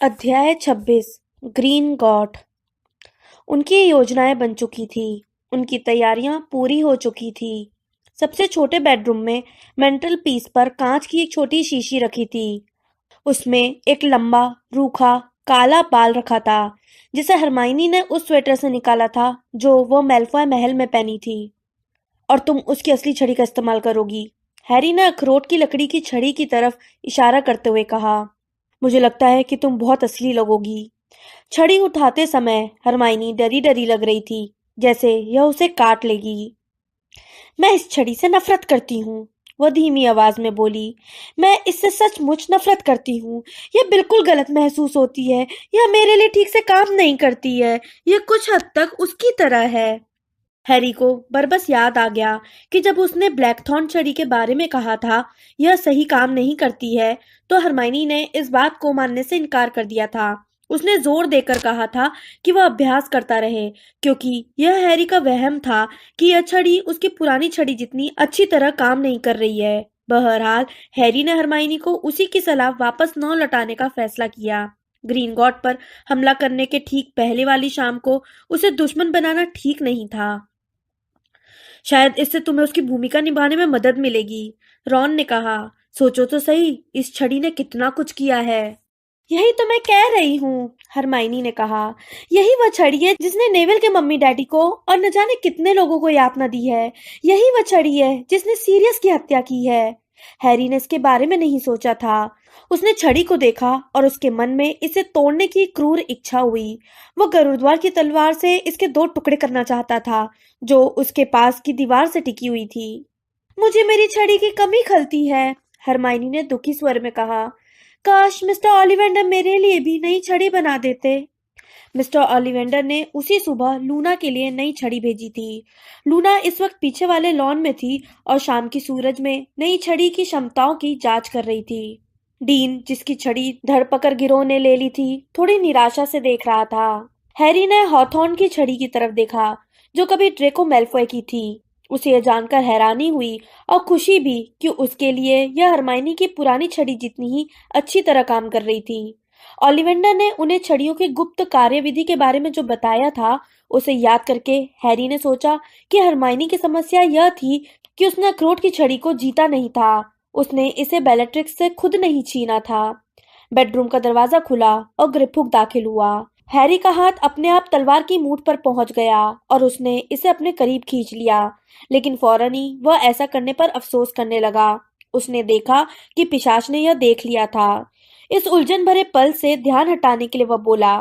अध्याय 26 green God. उनकी योजनाएं बन चुकी थी। उनकी तैयारियां पूरी हो चुकी थी। सबसे छोटे बेडरूम में मेंटल पीस पर कांच की एक छोटी शीशी रखी थी। उसमें एक लंबा रूखा काला बाल रखा था, जिसे हरमाइनी ने उस स्वेटर से निकाला था जो वो मेल्फॉय महल में पहनी थी। और तुम उसकी असली छड़ी का इस्तेमाल करोगी, हैरी ने अखरोट की लकड़ी की छड़ी की तरफ इशारा करते हुए कहा। मुझे लगता है कि तुम बहुत असली लगोगी। छड़ी उठाते समय हरमाइनी डरी डरी लग रही थी, जैसे यह उसे काट लेगी। मैं इस छड़ी से नफरत करती हूँ, वह धीमी आवाज में बोली। मैं इससे सचमुच नफरत करती हूँ। यह बिल्कुल गलत महसूस होती है। यह मेरे लिए ठीक से काम नहीं करती है। यह कुछ हद तक उसकी तरह है। हैरी को बरबस याद आ गया कि जब उसने ब्लैकथॉर्न छड़ी के बारे में कहा था, यह सही काम नहीं करती है, तो हरमाइनी ने इस बात को मानने से इनकार कर दिया था। उसने जोर देकर कहा था कि वह अभ्यास करता रहे, क्योंकि यह हैरी का वहम था कि यह छड़ी उसकी पुरानी छड़ी जितनी अच्छी तरह काम नहीं कर रही है। बहरहाल, हैरी ने हरमाइनी को उसी की सलाह वापस न लौटाने का फैसला किया। ग्रीन गॉड पर हमला करने के ठीक पहले वाली शाम को उसे दुश्मन बनाना ठीक नहीं था। शायद इससे तुम्हें उसकी भूमिका निभाने में मदद मिलेगी, रॉन ने कहा। सोचो तो सही, इस छड़ी ने कितना कुछ किया है। यही तो मैं कह रही हूँ, हरमाइनी ने कहा। यही वह छड़ी है जिसने नेविल के मम्मी डैडी को और न जाने कितने लोगों को यातना दी है। यही वह छड़ी है जिसने सीरियस की हत्या की है। हैरी ने इसके बारे में नहीं सोचा था। उसने छड़ी को देखा और उसके मन में इसे तोड़ने की क्रूर इच्छा हुई। वो गरुड़द्वार की तलवार से इसके दो टुकड़े करना चाहता था, जो उसके पास की दीवार से टिकी हुई थी। मुझे मेरी छड़ी की कमी खलती है, हरमाइनी ने दुखी स्वर में कहा। काश मिस्टर ओलिवेंडर मेरे लिए भी नई छड़ी बना देते। मिस्टर ओलिवेंडर ने उसी सुबह लूना के लिए नई छड़ी भेजी थी। लूना इस वक्त पीछे वाले लॉन में थी और शाम की सूरज में नई छड़ी की क्षमताओं की जांच कर रही थी। डीन, जिसकी छड़ी धरपकड़ गिरोह ने ले ली थी, थोड़ी निराशा से देख रहा था। हैरी ने हॉथॉर्न की छड़ी की तरफ देखा, जो कभी ड्रेको मेल्फॉय की थी। उसे यह जानकर हैरानी हुई और खुशी भी कि उसके लिए यह हरमाइनी की पुरानी छड़ी जितनी ही अच्छी तरह काम कर रही थी। ओलिवेंडर ने उन्हें छड़ियों की गुप्त कार्यविधि के बारे में जो बताया था, उसे याद करके हैरी ने सोचा कि हरमाइनी की समस्या यह थी कि उसने अखरोट की छड़ी को जीता नहीं था। उसने इसे बेलेट्रिक्स से खुद नहीं छीना था। बेडरूम का दरवाजा खुला और ग्रिपुक दाखिल हुआ। हैरी का हाथ अपने आप तलवार की मूठ पर पहुंच गया और उसने इसे अपने करीब खींच लिया, लेकिन फौरन ही वह ऐसा करने पर अफसोस करने लगा। उसने देखा कि पिशाच ने यह देख लिया था। इस उलझन भरे पल से ध्यान हटाने के लिए वह बोला,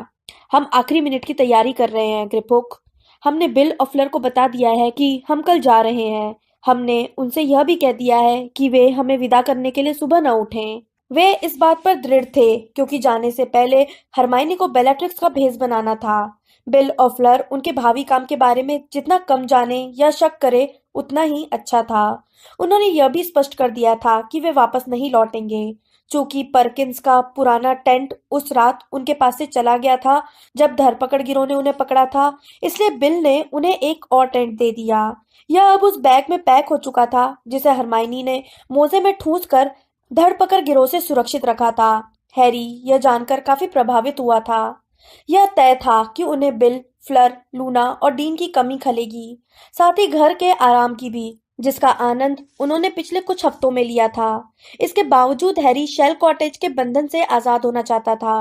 हम आखिरी मिनट की तैयारी कर रहे हैं ग्रिपुक। हमने बिल और फ्लर को बता दिया है कि हम कल जा रहे हैं। हमने उनसे यह भी कह दिया है कि वे हमें विदा करने के लिए सुबह न उठें। वे इस बात पर दृढ़ थे, क्योंकि जाने से पहले हरमाइनी को बेलाट्रिक्स का भेस बनाना था। बिल और फ्लर उनके भावी काम के बारे में जितना कम जाने या शक करे, उतना ही अच्छा था। उन्होंने यह भी स्पष्ट कर दिया था कि वे वापस नहीं लौटेंगे। चूंकि परकिंस का पुराना टेंट उस रात उनके पास से चला गया था जब धरपकड़ गिरोह ने उन्हें पकड़ा था, इसलिए बिल ने उन्हें एक और टेंट दे दिया। यह अब उस बैग में पैक हो चुका था जिसे हरमाइनी ने मोजे में ठूंस कर धरपकड़ गिरोह से सुरक्षित रखा था। हैरी यह जानकर काफी प्रभावित हुआ था। यह तय था कि उन्हें बिल, फ्लर, लूना और डीन की कमी खलेगी, साथ ही घर के आराम की भी, जिसका आनंद उन्होंने पिछले कुछ हफ्तों में लिया था। इसके बावजूद हैरी शेल कॉटेज के बंधन से आजाद होना चाहता था।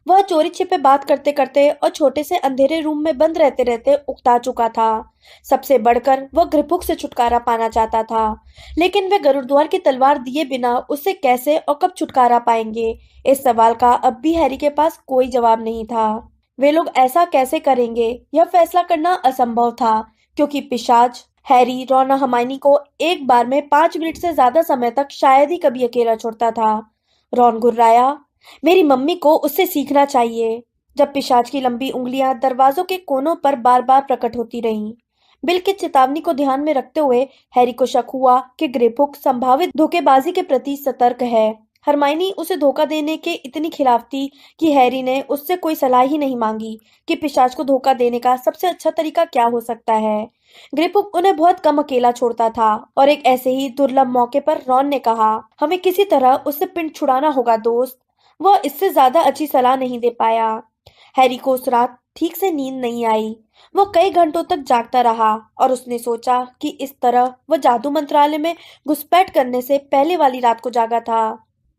वह चोरी छिपे बात करते करते और छोटे से अंधेरे रूम में बंद रहते रहते उकता चुका था। सबसे बढ़कर वह ग्रिपुक से छुटकारा पाना चाहता था, लेकिन वे गरुड़द्वार की तलवार दिए बिना उससे कैसे और कब छुटकारा पाएंगे, इस सवाल का अब भी हैरी के पास कोई जवाब नहीं था। वे लोग ऐसा कैसे करेंगे, यह फैसला करना असंभव था, क्योंकि पिशाच हैरी, रॉन और हर्माइनी को एक बार में 5 मिनट से ज्यादा समय तक शायद ही कभी अकेला छोड़ता था। रॉन गुर्राया, मेरी मम्मी को उससे सीखना चाहिए। जब पिशाच की लंबी उंगलियां दरवाजों के कोनों पर बार बार प्रकट होती रहीं। बिल की चेतावनी को ध्यान में रखते हुए हैरी को शक हुआ कि ग्रेपुक संभावित धोखेबाजी के प्रति सतर्क है। हरमाइनी उसे धोखा देने के इतनी खिलाफ थी कि हैरी ने उससे कोई सलाह ही नहीं मांगी कि पिशाच को धोखा देने का सबसे अच्छा तरीका क्या हो सकता है। ग्रेपुक उन्हें बहुत कम अकेला छोड़ता था और एक ऐसे ही दुर्लभ मौके पर रॉन ने कहा, हमें किसी तरह उससे पिंड छुड़ाना होगा दोस्त। वह इससे ज्यादा अच्छी सलाह नहीं दे पाया। हैरी को उस रात ठीक से नींद नहीं आई। वह कई घंटों तक जागता रहा और उसने सोचा कि इस तरह वह जादू मंत्रालय में घुसपैठ करने से पहले वाली रात को जागा था।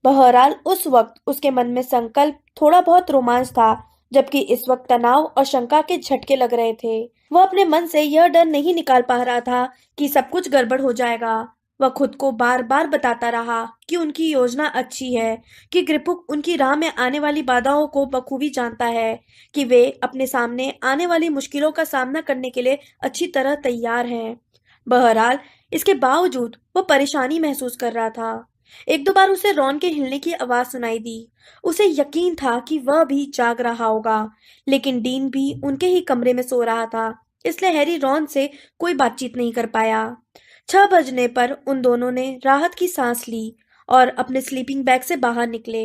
बहरहाल उस वक्त उसके मन में संकल्प, थोड़ा बहुत रोमांच था, जबकि इस वक्त तनाव और शंका के झटके लग रहे थे। वह अपने मन से यह डर नहीं निकाल पा रहा था कि सब कुछ गड़बड़ हो जाएगा। वह खुद को बार बार बताता रहा कि उनकी योजना अच्छी है, कि ग्रिपुक उनकी राह में आने वाली बाधाओं को बखूबी जानता है, कि वे अपने सामने आने वाली मुश्किलों का सामना करने के लिए अच्छी तरह तैयार हैं। बहरहाल इसके बावजूद वह परेशानी महसूस कर रहा था। एक दो बार उसे रॉन के हिलने की आवाज सुनाई दी। उसे यकीन था कि वह भी जाग रहा होगा, लेकिन डीन भी उनके ही कमरे में सो रहा था, इसलिए हैरी रॉन से कोई बातचीत नहीं कर पाया। 6 बजने पर उन दोनों ने राहत की सांस ली और अपने स्लीपिंग बैग से बाहर निकले।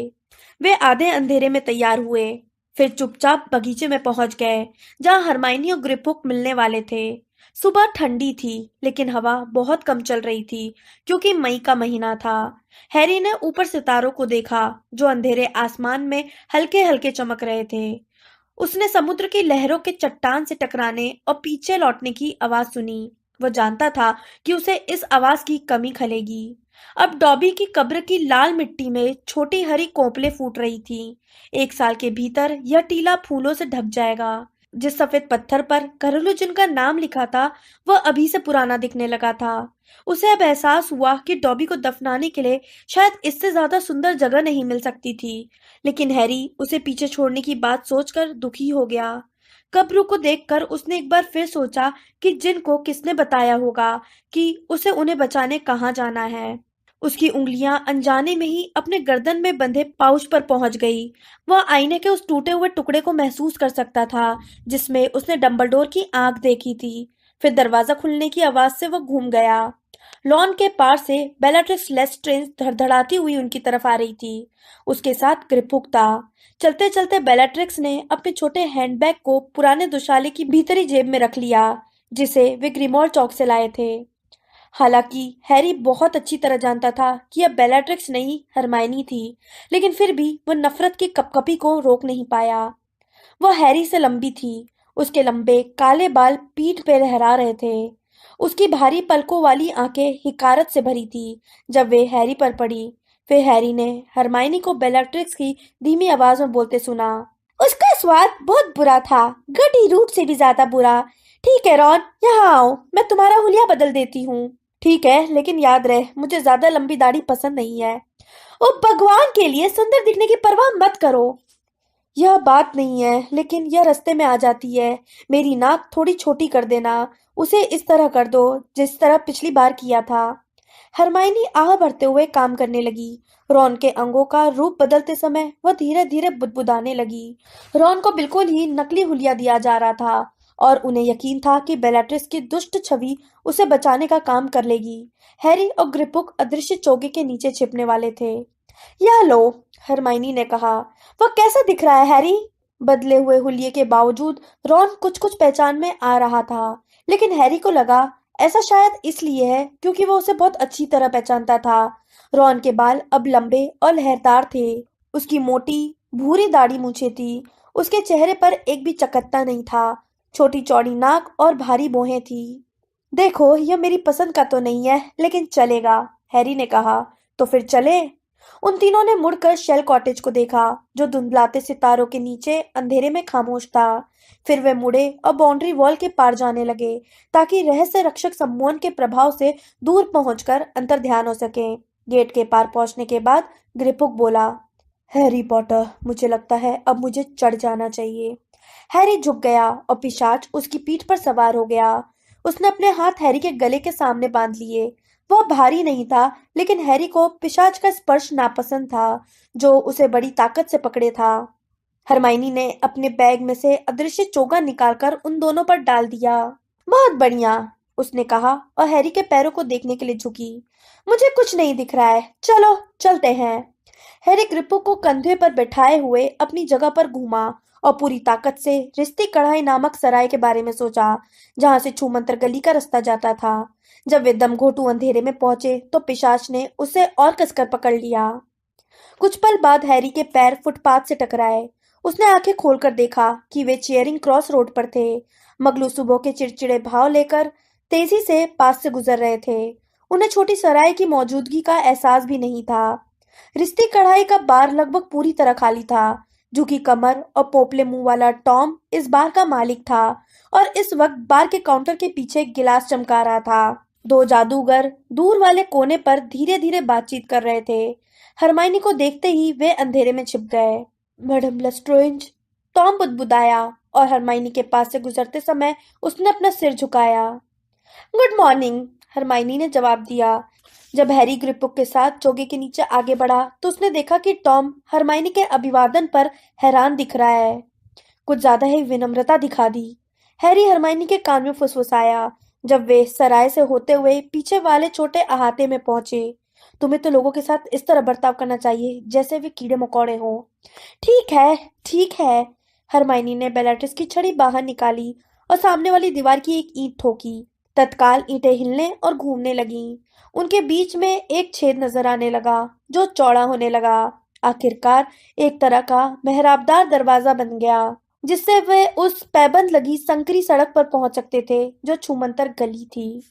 वे आधे अंधेरे में तैयार हुए, फिर चुपचाप बगीचे में पहुंच गए, जहां हरमाइनी और ग्रिपुक मिलने वाले थे। सुबह ठंडी थी, लेकिन हवा बहुत कम चल रही थी, क्योंकि मई का महीना था। हैरी ने ऊपर सितारों को देखा, जो अंधेरे आसमान में हल्के हल्के चमक रहे थे। उसने समुद्र की लहरों के चट्टान से टकराने और पीछे लौटने की आवाज सुनी। वह जानता था कि उसे इस आवाज की कमी खलेगी। अब डॉबी की कब्र की लाल मिट्टी में छोटी हरी कोपलें फूट रही थी। 1 साल के भीतर यह टीला फूलों से ढक जाएगा। जिस सफेद पत्थर पर घरेलू जिनका नाम लिखा था, वह अभी से पुराना दिखने लगा था। उसे अब एहसास हुआ कि डॉबी को दफनाने के लिए शायद इससे ज्यादा सुंदर जगह नहीं मिल सकती थी, लेकिन हैरी उसे पीछे छोड़ने की बात सोचकर दुखी हो गया। कब्र को देखकर उसने एक बार फिर सोचा कि जिन को किसने बताया होगा कि उसे उन्हें बचाने कहाँ जाना है। उसकी उंगलियां अनजाने में ही अपने गर्दन में बंधे पाउच पर पहुंच गई। वह आईने के उस टूटे हुए टुकड़े को महसूस कर सकता था, जिसमें उसने डंबलडोर की आंख देखी थी। फिर दरवाजा खुलने की आवाज से वह घूम गया। लॉन के पार से बेलाट्रिक्स लेस्ट्रेंज धड़धड़ाती हुई उनकी तरफ आ रही थी। उसके साथ ग्रिपुक था। चलते चलते बेलाट्रिक्स ने अपने छोटे हैंडबैग को पुराने दुशाले की भीतरी जेब में रख लिया, जिसे वे ग्रिमोर चौक से लाए थे। हालांकि हैरी बहुत अच्छी तरह जानता था कि यह बेलाट्रिक्स नहीं, हरमाइनी थी, लेकिन फिर भी वह नफरत की कपकपी को रोक नहीं पाया। वह हैरी से लंबी थी। उसके लंबे काले बाल पीठ पे लहरा रहे थे। उसकी भारी पलकों वाली आंखें हिकारत से भरी थी जब वे हैरी पर पड़ी। फिर हैरी ने हरमाइनी को बेलाट्रिक्स की धीमी आवाज में बोलते सुना, उसका स्वाद बहुत बुरा था, गटी रूट से भी ज्यादा बुरा। ठीक है रॉन, यहाँ आओ, मैं तुम्हारा हुलिया बदल देती हूँ। ठीक है, लेकिन याद रहे, मुझे ज्यादा लंबी दाढ़ी पसंद नहीं है। ओ भगवान के लिए, सुंदर दिखने की परवाह मत करो। यह बात नहीं है, लेकिन यह रास्ते में आ जाती है। मेरी नाक थोड़ी छोटी कर देना, उसे इस तरह कर दो जिस तरह पिछली बार किया था। हरमाइनी आह भरते हुए काम करने लगी। रॉन के अंगों का रूप बदलते समय वह धीरे धीरे बुदबुदाने लगी। रॉन को बिल्कुल ही नकली हुलिया दिया जा रहा था और उन्हें यकीन था कि बेलाट्रिस की दुष्ट छवि उसे बचाने का काम कर लेगी। हैरी और ग्रिपुक अदृश्य चोगे के नीचे छिपने वाले थे। यह लो, हरमाइनी ने कहा। वह कैसा दिख रहा है हैरी? बदले हुए हुलिये के बावजूद रॉन कुछ कुछ पहचान में आ रहा था, लेकिन हैरी को लगा ऐसा शायद इसलिए है क्योंकि वह उसे बहुत अच्छी तरह पहचानता था। रॉन के बाल अब लंबे और लहरदार थे। उसकी मोटी भूरी दाढ़ी मूछें थी। उसके चेहरे पर एक भी चकत्ता नहीं था। छोटी चौड़ी नाक और भारी भौहें थी। देखो, यह मेरी पसंद का तो नहीं है, लेकिन चलेगा, हैरी ने कहा। तो फिर चले। उन तीनों ने मुड़कर शेल कॉटेज को देखा, जो धुंधलाते सितारों के नीचे अंधेरे में खामोश था। फिर वे मुड़े और बाउंड्री वॉल के पार जाने लगे, ताकि रहस्य रक्षक सम्मोहन के प्रभाव से दूर पहुंचकर अंतर ध्यान हो सके। गेट के पार पहुंचने के बाद ग्रिपुक बोला, हैरी पॉटर, मुझे लगता है अब मुझे चढ़ जाना चाहिए। हैरी झुक गया और पिशाच उसकी पीठ पर सवार हो गया। उसने अपने हाथ हैरी के गले के सामने बांध लिए। वह भारी नहीं था, लेकिन हैरी को पिशाच का स्पर्श नापसंद था, जो उसे बड़ी ताकत से पकड़े था। हरमाइनी ने अपने बैग में से अदृश्य चोगा निकालकर उन दोनों पर डाल दिया। बहुत बढ़िया, उसने कहा और हैरी के पैरों को देखने के लिए झुकी। मुझे कुछ नहीं दिख रहा है, चलो चलते हैं। हैरी ग्रिपुक को कंधे पर बैठाए हुए अपनी जगह पर घूमा और पूरी ताकत से रिश्ती कढ़ाई नामक सराय के बारे में सोचा, जहां से छूमंतर गली का रास्ता जाता था। जब वे दमघोटू अंधेरे में पहुंचे तो पिशाच ने उसे और कसकर पकड़ लिया। कुछ पल बाद हैरी के पैर फुटपाथ से टकराए। उसने आंखें खोलकर देखा कि वे चेयरिंग क्रॉस रोड पर थे। मगलू सुबह के चिड़चिड़े भाव लेकर तेजी से पास से गुजर रहे थे। उन्हें छोटी सराय की मौजूदगी का एहसास भी नहीं था। रिश्ती कढ़ाई का बार लगभग पूरी तरह खाली था। झुकी कमर और पोपले मुंह वाला टॉम इस बार का मालिक था और इस वक्त बार के काउंटर के पीछे एक गिलास चमका रहा था। दो जादूगर दूर वाले कोने पर धीरे धीरे बातचीत कर रहे थे। हरमाइनी को देखते ही वे अंधेरे में छिप गए। मैडम लेस्ट्रेंज, टॉम बुदबुदाया और हरमाइनी के पास से गुजरते समय उसने अपना सिर झुकाया। गुड मॉर्निंग, हरमाइनी ने जवाब दिया। जब हैरी ग्रिपुक के साथ चोगे के नीचे आगे बढ़ा तो उसने देखा कि टॉम हरमाइनी के अभिवादन पर हैरान दिख रहा है। कुछ ज्यादा ही विनम्रता दिखा दी। हैरी हरमाइनी के कान में फुसफुसाया जब वे सराय से होते हुए पीछे वाले छोटे अहाते में पहुंचे। तुम्हें तो लोगों के साथ इस तरह बर्ताव करना चाहिए जैसे वे कीड़े मकोड़े हों। ठीक है, ठीक है। हरमाइनी ने बेलाट्रिस की छड़ी बाहर निकाली और सामने वाली दीवार की एक ईंट ठोकी। तत्काल ईंटें हिलने और घूमने लगीं। उनके बीच में एक छेद नजर आने लगा जो चौड़ा होने लगा। आखिरकार एक तरह का मेहराबदार दरवाजा बन गया जिससे वे उस पैबंद लगी संकरी सड़क पर पहुंच सकते थे जो छूमंतर गली थी।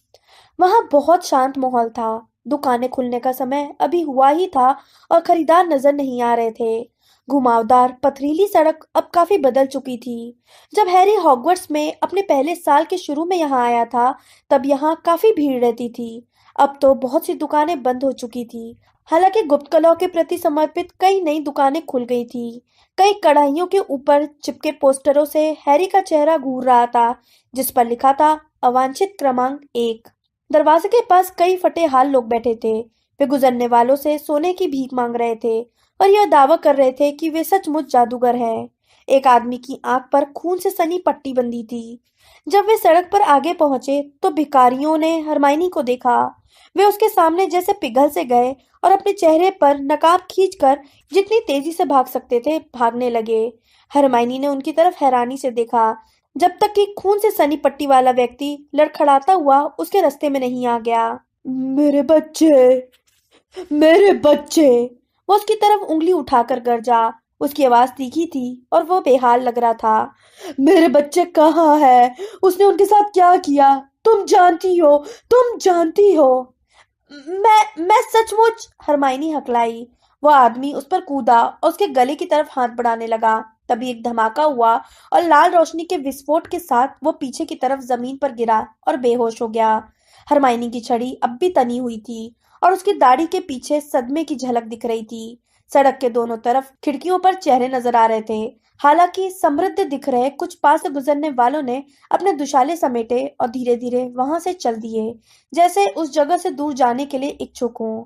वहां बहुत शांत माहौल था। दुकानें खुलने का समय अभी हुआ ही था और खरीदार नजर नहीं आ रहे थे। घुमावदार पथरीली सड़क अब काफी बदल चुकी थी। जब हैरी हॉगवर्ट्स में अपने पहले साल के शुरू में यहाँ आया था तब यहाँ काफी भीड़ रहती थी। अब तो बहुत सी दुकानें बंद हो चुकी थी। हालांकि गुप्त कलाओं के प्रति समर्पित कई नई दुकानें खुल गई थी। कई कढ़ाइयों के ऊपर चिपके पोस्टरों से हैरी का चेहरा घूर रहा था जिस पर लिखा था अवांछित क्रमांक 1। दरवाजे के पास कई फटे हाल लोग बैठे थे। वे गुजरने वालों से सोने की भीख मांग रहे थे और यह दावा कर रहे थे कि वे सचमुच जादूगर हैं। एक आदमी की आंख पर खून से सनी पट्टी बंधी थी। जब वे सड़क पर आगे पहुंचे तो भिखारियों ने हरमाइनी को देखा। वे उसके सामने जैसे पिघल से गए और अपने चेहरे पर नकाब खींचकर जितनी तेजी से भाग सकते थे भागने लगे। हरमाइनी ने उनकी तरफ हैरानी से देखा जब तक कि खून से सनी पट्टी वाला व्यक्ति लड़खड़ाता हुआ उसके रास्ते में नहीं आ गया। मेरे बच्चे, मेरे बच्चे, वो उसकी तरफ उंगली उठाकर गरजा। उसकी आवाज तीखी थी और वो बेहाल लग रहा था। मेरे बच्चे कहाँ हैं? उसने उनके साथ क्या किया? तुम जानती हो, तुम जानती हो। मैं सचमुच, हरमाइनी हकलाई। वो आदमी उस पर कूदा और उसके गले की तरफ हाथ बढ़ाने लगा। तभी एक धमाका हुआ और लाल रोशनी के विस्फोट के साथ वो पीछे की तरफ जमीन पर गिरा और बेहोश हो गया। हरमाइनी की छड़ी अब भी तनी हुई थी और उसकी दाढ़ी के पीछे सदमे की झलक दिख रही थी। सड़क के दोनों तरफ खिड़कियों पर चेहरे नजर आ रहे थे। हालांकि समृद्ध दिख रहे कुछ पास से गुजरने वालों ने अपने दुशाले समेटे और धीरे धीरे वहां से चल दिए जैसे उस जगह से दूर जाने के लिए इच्छुक हों।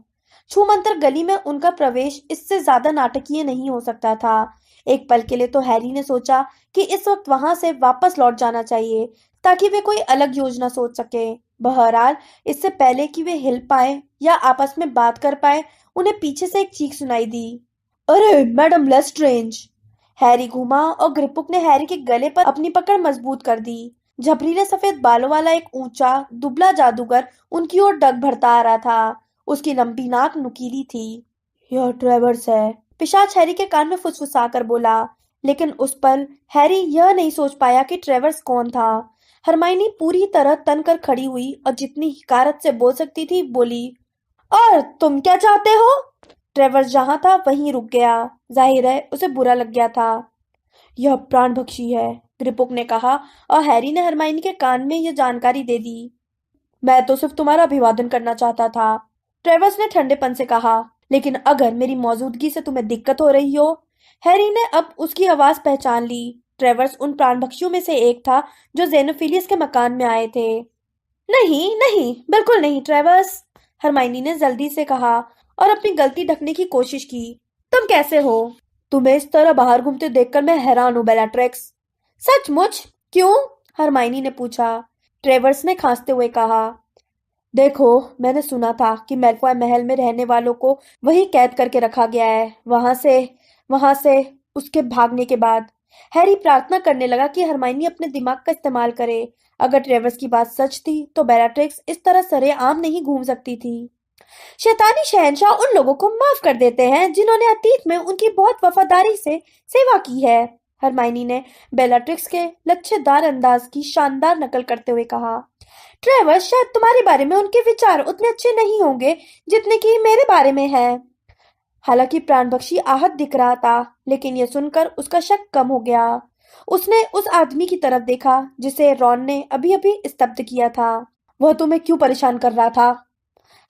छूमंतर गली में उनका प्रवेश इससे ज्यादा नाटकीय नहीं हो सकता था। एक पल के लिए तो हैरी ने सोचा कि इस वक्त वहां से वापस लौट जाना चाहिए ताकि वे कोई अलग योजना सोच सके। बहरहाल इससे पहले कि वे हिल पाए या आपस में बात कर पाए उन्हें पीछे से एक चीख सुनाई दी। अरे मैडम लेस्ट्रेंज! हैरी घूमा और ग्रिपुक ने हैरी के गले पर अपनी पकड़ मजबूत कर दी। झबरीले सफेद बालों वाला एक ऊंचा दुबला जादूगर उनकी ओर डग भरता आ रहा था। उसकी लंबी नाक नुकीली थी। यह ट्रेवर्स है, पिशाच हैरी के कान में फुसफुसा कर बोला। लेकिन उस पल हैरी यह नहीं सोच पाया कि ट्रेवर्स कौन था। हरमाइनी पूरी तरह तन कर खड़ी हुई और जितनी हिकारत से बोल सकती थी बोली। और तुम क्या चाहते हो? ट्रेवर्स जहां था वहीं रुक गया। जाहिर है उसे बुरा लग गया था। यह प्राण भक्षी है, ग्रिपुक ने कहा और हैरी ने हरमाइनी के कान में यह जानकारी दे दी। मैं तो सिर्फ तुम्हारा अभिवादन करना चाहता था, ट्रेवर्स ने ठंडेपन से कहा। लेकिन अगर मेरी मौजूदगी से तुम्हें दिक्कत हो रही हो। हैरी ने अब उसकी आवाज पहचान ली। ट्रेवर्स उन प्राणभक्षियों में से एक था जो जेनोफिलियस के मकान में आए थे। नहीं नहीं, बिल्कुल नहीं ट्रेवर्स, हरमाइनी ने जल्दी से कहा और अपनी गलती ढकने की कोशिश की। तुम कैसे हो? तुम्हें इस तरह बाहर घूमते देखकर मैं हैरान हूं बेलाट्रिक्स। सचमुच? क्यों? हरमाइनी ने पूछा। ट्रेवर्स ने खांसते हुए कहा। देखो, मैंने सुना था कि मैलफॉय महल में रहने वालों को वही कैद करके रखा गया है। वहां से उसके भागने के बाद हैरी प्रार्थना करने लगा कि हरमाइनी अपने दिमाग का इस्तेमाल करे। अगर ट्रेवर्स की बात सच थी तो बेलाट्रिक्स इस तरह सरेआम नहीं घूम सकती थी। शैतानी शहंशाह उन लोगों को माफ कर देते हैं जिन्होंने अतीत में उनकी बहुत वफादारी से सेवा की है। हरमाइनी ने बेलाट्रिक्स के लच्छेदार अंदाज की शानदार नकल करते हुए कहा। ट्रेवर्स, शायद तुम्हारे बारे में उनके विचार उतने अच्छे नहीं होंगे जितने कि मेरे बारे में है। हालांकि प्राणबख्शी आहत दिख रहा था, लेकिन यह सुनकर उसका शक कम हो गया। उसने उस आदमी की तरफ देखा जिसे रॉन ने अभी अभी स्तब्ध किया था। वह तुम्हें क्यों परेशान कर रहा था?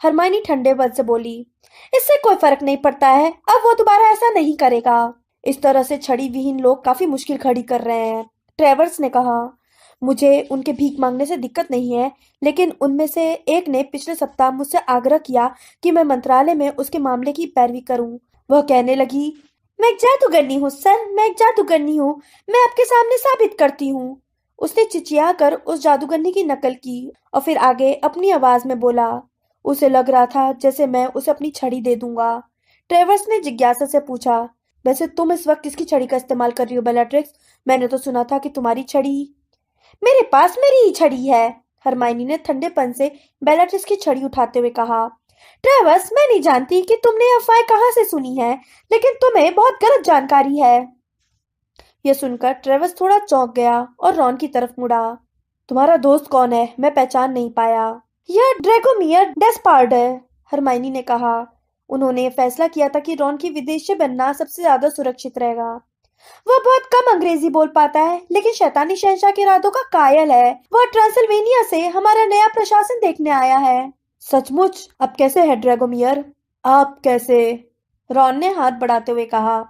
हरमाइनी ठंडे बल से बोली। इससे कोई फर्क नहीं पड़ता है, अब वो दोबारा ऐसा नहीं करेगा। इस तरह से छड़ी विहीन लोग काफी मुश्किल खड़ी कर रहे हैं, ट्रेवर्स ने कहा। मुझे उनके भीख मांगने से दिक्कत नहीं है, लेकिन उनमें से एक ने पिछले सप्ताह मुझसे आग्रह किया कि मैं मंत्रालय में उसके मामले की पैरवी करूं। वह कहने लगी, मैं एक जादूगरनी हूँ सर, मैं एक जादूगरनी हूँ, मैं आपके सामने साबित करती हूँ। उसने चिचिया कर उस जादूगरनी की नकल की और फिर आगे अपनी आवाज में बोला। उसे लग रहा था जैसे मैं उसे अपनी छड़ी दे दूंगा। ट्रेवर्स ने जिज्ञासा से पूछा, वैसे तुम इस वक्त किसकी छड़ी का इस्तेमाल कर रही हो बेलाट्रिक्स? मैंने तो सुना था कि तुम्हारी छड़ी। मेरे पास मेरी ही छड़ी है, हरमाइनी ने ठंडेपन से बेलाट्रिक्स की छड़ी उठाते हुए कहा। ट्रेवर्स, मैं नहीं जानती कि तुमने अफवाह कहाँ से सुनी है, लेकिन तुम्हें बहुत गलत जानकारी है। यह सुनकर ट्रेवर्स थोड़ा चौंक गया और रॉन की तरफ मुड़ा। तुम्हारा दोस्त कौन है? मैं पहचान नहीं पाया। यह ड्रैगोमियर डेस्पार्ड है, हरमाइनी ने कहा। उन्होंने फैसला किया था कि रॉन की विदेश से बनना सबसे ज्यादा सुरक्षित रहेगा। वह बहुत कम अंग्रेजी बोल पाता है, लेकिन शैतानी शहंशाह के इरादों का कायल है। वह ट्रांसिल्वेनिया से हमारा नया प्रशासन देखने आया है। सचमुच? अब कैसे है ड्रैगोमियर? आप कैसे? रॉन ने हाथ बढ़ाते हुए कहा।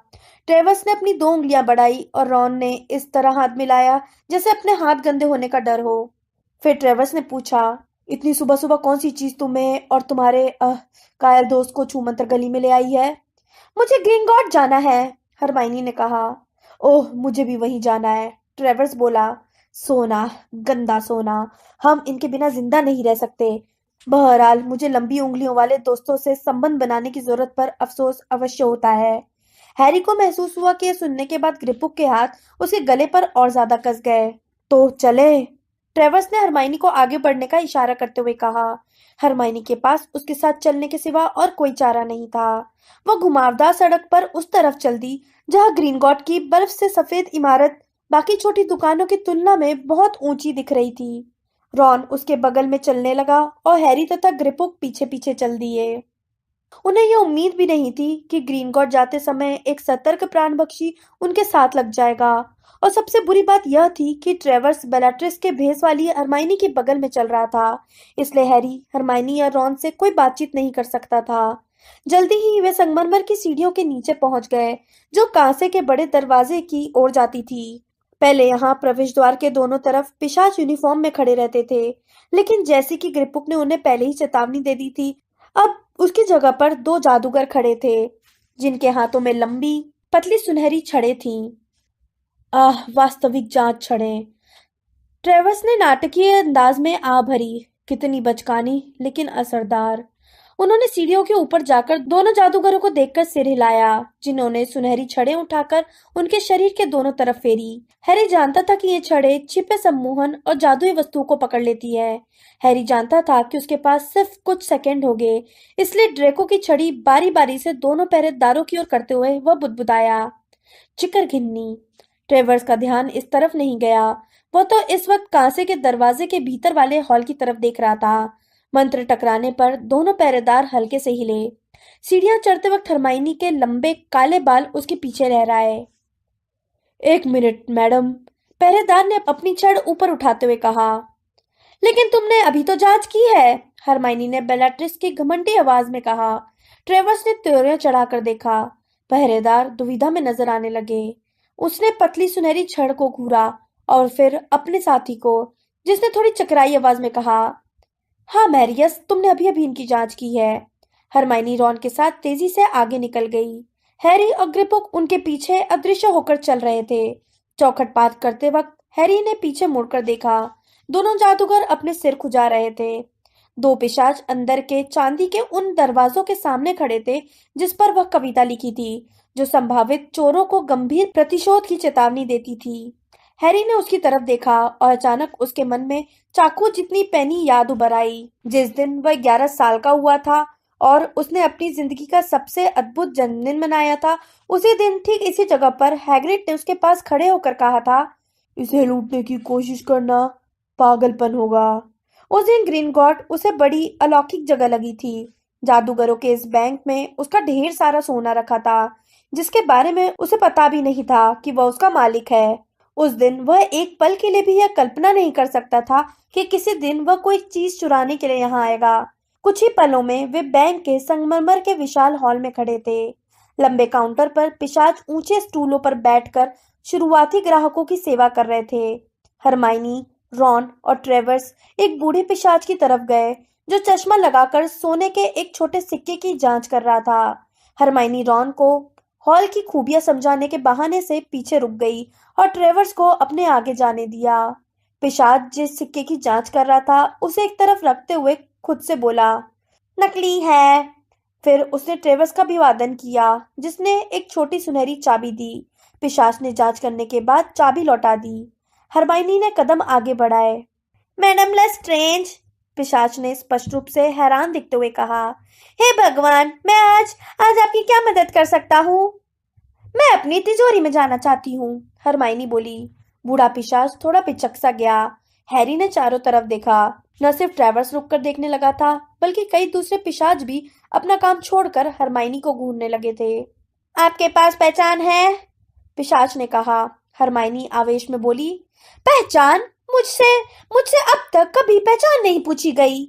ट्रेवर्स ने अपनी 2 उंगलियां बढ़ाई और रॉन ने इस तरह हाथ मिलाया जैसे अपने हाथ गंदे होने का डर हो। फिर ट्रेवर्स ने पूछा, इतनी सुबह सुबह कौन सी चीज तुम्हें और तुम्हारे कायल दोस्त को छूमंतर गली में ले आई है? मुझे ग्रीनगॉट जाना है, हरमाइनी ने कहा। ओह, मुझे भी वहीं जाना है, ट्रेवर्स बोला। सोना, गंदा सोना, हम इनके बिना जिंदा नहीं रह सकते। बहरहाल, मुझे लंबी उंगलियों वाले दोस्तों से संबंध बनाने की जरूरत पर अफसोस अवश्य होता है। हैरी को महसूस हुआ कि सुनने के बाद ग्रिपुक के हाथ उसके गले पर और ज्यादा कस गए। तो चले, ट्रेवर्स ने हरमाइनी को आगे बढ़ने का इशारा करते हुए कहा। हरमाइनी के पास उसके साथ चलने के सिवा और कोई चारा नहीं था। वह घुमावदार सड़क पर उस तरफ चल दी जहां ग्रीनगॉट की बर्फ से सफेद इमारत बाकी छोटी दुकानों की तुलना में बहुत ऊंची दिख रही थी। रॉन उसके बगल में चलने लगा और हैरी तथा ग्रिपुक पीछे पीछे चल दिए। उन्हें यह उम्मीद भी नहीं थी कि ग्रीनगॉट जाते समय एक सतर्क प्राणभक्षी उनके साथ लग जाएगा। और सबसे बुरी बात यह थी कि ट्रेवर्स बेलाट्रिक्स के भेस वाली हरमाइनी के बगल में चल रहा था, इसलिए हैरी हरमाइनी या रॉन से कोई बातचीत नहीं कर सकता था। जल्दी ही वे संगमरमर की सीढ़ियों के नीचे पहुंच गए, जो कांसे के बड़े दरवाजे की ओर जाती थी। पहले यहाँ प्रवेश द्वार के दोनों तरफ पिशाच यूनिफॉर्म में खड़े रहते थे, लेकिन जैसे कि ग्रिपुक ने उन्हें पहले ही चेतावनी दे दी थी, अब उसकी जगह पर 2 जादूगर खड़े थे, जिनके हाथों में लंबी पतली सुनहरी छड़ें थीं। आह, वास्तविक जांच छड़ें। ट्रेवर्स ने नाटकीय अंदाज में आ भरी। कितनी बचकानी, लेकिन असरदार। उन्होंने सीढ़ियों के ऊपर जाकर दोनों जादूगरों को देखकर सिर हिलाया, जिन्होंने सुनहरी छड़ें उठाकर उनके शरीर के दोनों तरफ फेरी। हैरी जानता था कि ये छड़ें छिपे सम्मोहन और जादुई वस्तुओं को पकड़ लेती है। हैरी जानता था कि उसके पास सिर्फ कुछ सेकंड हो गए, इसलिए ड्रेको की छड़ी बारी बारी से दोनों पहरेदारों की ओर करते हुए वह बुदबुदाया, चिकर घिन्नी। ट्रेवर्स का ध्यान इस तरफ नहीं गया। वह तो इस वक्त कांसे के दरवाजे के भीतर वाले हॉल की तरफ देख रहा था। मंत्र टकराने पर दोनों पहरेदार हल्के से हिले। सीढ़ियां चढ़ते वक्त हरमाइनी के लंबे काले बाल उसके पीछे लहराए। 1 मिनट मैडम, पहरेदार ने अपनी छड़ ऊपर उठाते हुए कहा। लेकिन तुमने अभी तो जांच की है, हरमाइनी ने बेलाट्रिक्स की घमंडी आवाज में कहा। ट्रेवर्स ने त्योरियां चढ़ाकर देखा। पहरेदार दुविधा में नजर आने लगे। उसने पतली सुनहरी छड़ को घूरा और फिर अपने साथी को, जिसने थोड़ी चकराई आवाज में कहा, हाँ मैरियस, तुमने अभी अभी इनकी जांच की है। हरमाइनी रॉन के साथ तेजी से आगे निकल गई। हैरी और ग्रिपुक उनके पीछे अदृश्य होकर चल रहे थे। चौखट पार करते वक्त हैरी ने पीछे मुड़कर देखा। दोनों जादूगर अपने सिर खुजा रहे थे। 2 पिशाच अंदर के चांदी के उन दरवाजों के सामने खड़े थे जिस पर वह कविता लिखी थी, जो संभावित चोरों को गंभीर प्रतिशोध की चेतावनी देती थी। हैरी ने उसकी तरफ देखा और अचानक उसके मन में चाकू जितनी पैनी याद उभर आई। जिस दिन वह 11 साल का हुआ था और उसने अपनी जिंदगी का सबसे अद्भुत जन्मदिन मनाया था। उसी दिन ठीक इसी जगह पर हैग्रिड ने उसके पास खड़े होकर कहा था, इसे लूटने की कोशिश करना पागलपन होगा। उस दिन ग्रीन गॉड उसे बड़ी अलौकिक जगह लगी थी। जादूगरों के इस बैंक में उसका ढेर सारा सोना रखा था, जिसके बारे में उसे पता भी नहीं था कि वह उसका मालिक है। उस दिन वह एक पल के लिए भी यह कल्पना नहीं कर सकता था कि किसी दिन वह कोई चीज चुराने के लिए यहाँ आएगा। कुछ ही पलों में वे बैंक के संगमरमर के विशाल हॉल में खड़े थे। लंबे काउंटर पर पिशाच ऊंचे स्टूलों पर बैठकर शुरुआती ग्राहकों की सेवा कर रहे थे। हरमाइनी, रॉन और ट्रेवर्स एक बूढ़े पिशाच की तरफ गए, जो चश्मा लगाकर सोने के एक छोटे सिक्के की जांच कर रहा था। हरमाइनी रॉन को हॉल की खूबियां समझाने के बहाने से पीछे रुक गई और ट्रेवर्स को अपने आगे जाने दिया। पिशाच जिस सिक्के की जांच कर रहा था उसे एक तरफ रखते हुए खुद से बोला, नकली है। फिर उसने ट्रेवर्स का अभिवादन किया, जिसने एक छोटी सुनहरी चाबी दी। पिशाच ने जांच करने के बाद चाबी लौटा दी। हरमाइनी ने कदम आगे बढ़ाए। मैडम लेस्ट्रेंज, पिशाच ने स्पष्ट रूप से हैरान दिखते हुए कहा, हे भगवान, मैं आज आज आपकी क्या मदद कर सकता हूँ? मैं अपनी तिजोरी में जाना चाहती हूँ, हरमाइनी बोली। बूढ़ा पिशाच थोड़ा पिचक सा गया। हैरी ने चारों तरफ देखा। न सिर्फ ट्रेवर्स रुक कर देखने लगा था, बल्कि कई दूसरे पिशाच भी अपना काम छोड़कर हरमाइनी को घूरने लगे थे। आपके पास पहचान है? पिशाच ने कहा। हरमाइनी आवेश में बोली, पहचान? मुझसे मुझसे अब तक कभी पहचान नहीं पूछी गई।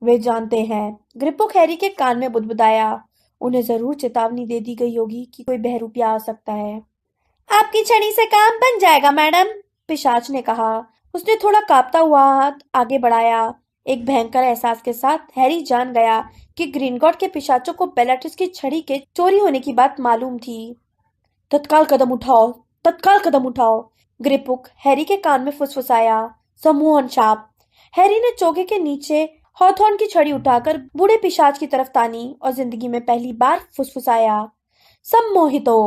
वे जानते हैं, ग्रिपुक हैरी के कान में बुदबुदाया। उन्हें जरूर चेतावनी दे दी गई होगी कि कोई बहरूपिया आ सकता है। आपकी छड़ी से काम बन जाएगा मैडम, पिशाच ने कहा। उसने थोड़ा कांपता हुआ हाथ आगे बढ़ाया। एक भयंकर एहसास के साथ हैरी जान गया कि ग्रीनगॉट के पिशाचों को बेलाट्रिस की छड़ी के चोरी होने की बात मालूम थी। तत्काल कदम उठाओ, तत्काल कदम उठाओ, ग्रिपुक हैरी के कान में फुसफुसाया। सम्मोहन शाप। हैरी ने चोगे के नीचे हॉथॉर्न की छड़ी उठाकर बूढ़े पिशाच की तरफ तानी और जिंदगी में पहली बार फुसफुसाया, सम्मोहितो।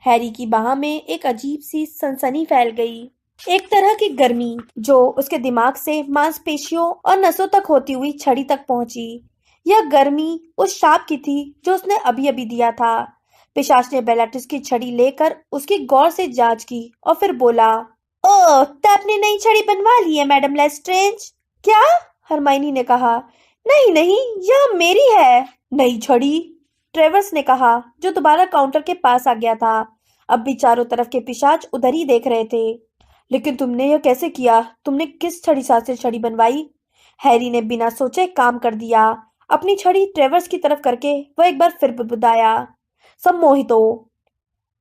हैरी की बाह में एक अजीब सी सनसनी फैल गई, एक तरह की गर्मी जो उसके दिमाग से मांसपेशियों और नसों तक होती हुई छड़ी तक पहुंची। यह गर्मी उस शाप की थी जो उसने अभी अभी दिया था। पिशाच ने बेलाट्रिस की छड़ी लेकर उसकी गौर से जांच की और फिर बोला, ओह, तो आपने नई छड़ी बनवा ली है मैडम लेस्ट्रेंज? क्या? हरमाइनी ने कहा। नहीं नहीं, यह मेरी है। नई छड़ी? ट्रेवर्स ने कहा, जो दोबारा काउंटर के पास आ गया था। अब भी चारों तरफ के पिशाच उधर ही देख रहे थे। लेकिन तुमने यह कैसे किया? तुमने किस छड़ी से छड़ी बनवाई? हैरी ने बिना सोचे काम कर दिया। अपनी छड़ी ट्रेवर्स की तरफ करके वह एक बार फिर बुदबुदाया, सम्मोहितो।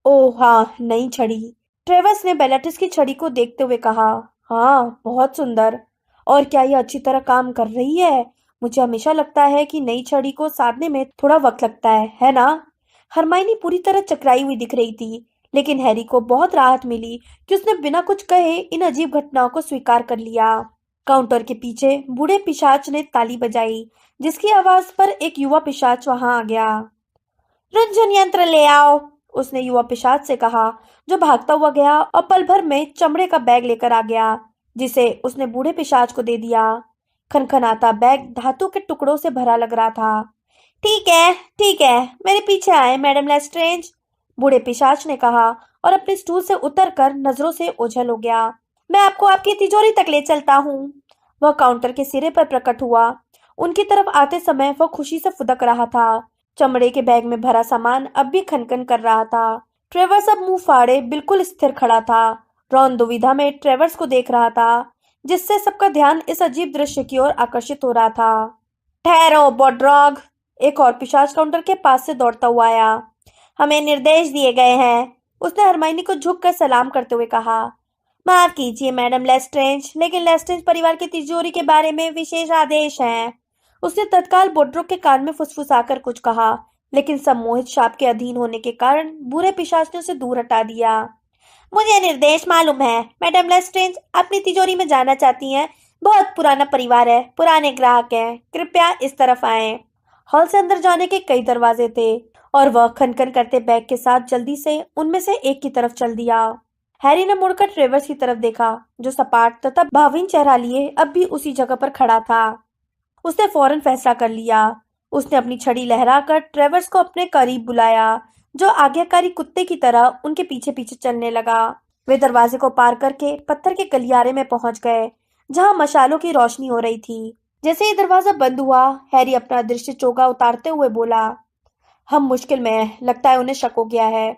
ओह हाँ, नई छड़ी। ट्रेवर्स ने बेलाट्रिस की छड़ी को देखते हुए कहा, हाँ, बहुत सुंदर। और क्या यह अच्छी तरह काम कर रही है? मुझे हमेशा लगता है कि नई छड़ी को साधने में थोड़ा वक्त लगता है ना? हरमाइनी पूरी तरह चकराई हुई दिख रही थी, लेकिन हैरी को बहुत राहत मिली कि उसने बिना कुछ कहे इन अजीब घटनाओं को स्वीकार कर लिया। काउंटर के पीछे बूढ़े पिशाच ने ताली बजाई, जिसकी आवाज पर एक युवा पिशाच वहां आ गया। रुंझन यंत्र ले आओ, उसने युवा पिशाच से कहा, जो भागता हुआ गया और पल भर में चमड़े का बैग लेकर आ गया, जिसे उसने बूढ़े पिशाच को दे दिया। खनखनाता बैग धातु के टुकड़ों से भरा लग रहा था। ठीक है, मेरे पीछे आए मैडम लेस्ट्रेंज, बूढ़े पिशाच ने कहा और अपने स्टूल से उतरकर नजरों से ओझल हो गया। मैं आपको आपकी तिजोरी तक ले चलता हूँ। वह काउंटर के सिरे पर प्रकट हुआ। उनकी तरफ आते समय वह खुशी से फुदक रहा था। चमड़े के बैग में भरा सामान अब भी खनखन कर रहा था। ट्रेवर्स अब मुंह फाड़े बिल्कुल स्थिर खड़ा था। रॉन दुविधा में ट्रेवर्स को देख रहा था, जिससे सबका ध्यान इस अजीब दृश्य की ओर आकर्षित हो रहा था। ठहरो बॉडरॉग, एक और पिशाच काउंटर के पास से दौड़ता हुआ आया। हमें निर्देश दिए गए हैं, उसने हरमाइनी को झुककर सलाम करते हुए कहा। माफ कीजिए मैडम लेस्ट्रेंज, लेकिन लेस्ट्रेंज परिवार की तिजोरी के बारे में विशेष आदेश हैं। उसने तत्काल बोड्रोक के कान में फुसफुसाकर कुछ कहा, लेकिन सम्मोहित शाप के अधीन होने के कारण बूढ़े पिशाच ने उसे दूर हटा दिया। मुझे निर्देश मालूम है, मैडम लेस्ट्रेंज अपनी तिजोरी में जाना चाहती हैं। बहुत पुराना परिवार है, पुराने ग्राहक हैं, कृपया इस तरफ आएं। हॉल से अंदर जाने के कई दरवाजे थे और वह खनखन करते बैग के साथ जल्दी से उनमें से एक की तरफ चल दिया। हैरी ने मुड़कर ट्रेवर्स की तरफ देखा, जो सपाट तथा भावहीन चेहरा लिए अब भी उसी जगह पर खड़ा था। उसने फौरन फैसला कर लिया। उसने अपनी छड़ी लहराकर ट्रेवर्स को अपने करीब बुलाया, जो आज्ञाकारी कुत्ते की तरह उनके पीछे पीछे चलने लगा। वे दरवाजे को पार करके पत्थर के गलियारे में पहुंच गए, जहां मशालों की रोशनी हो रही थी। जैसे ही दरवाजा बंद हुआ, हैरी अपना दृष्टि चोगा उतारते हुए बोला, हम मुश्किल में हैं, लगता है उन्हें शक हो गया है।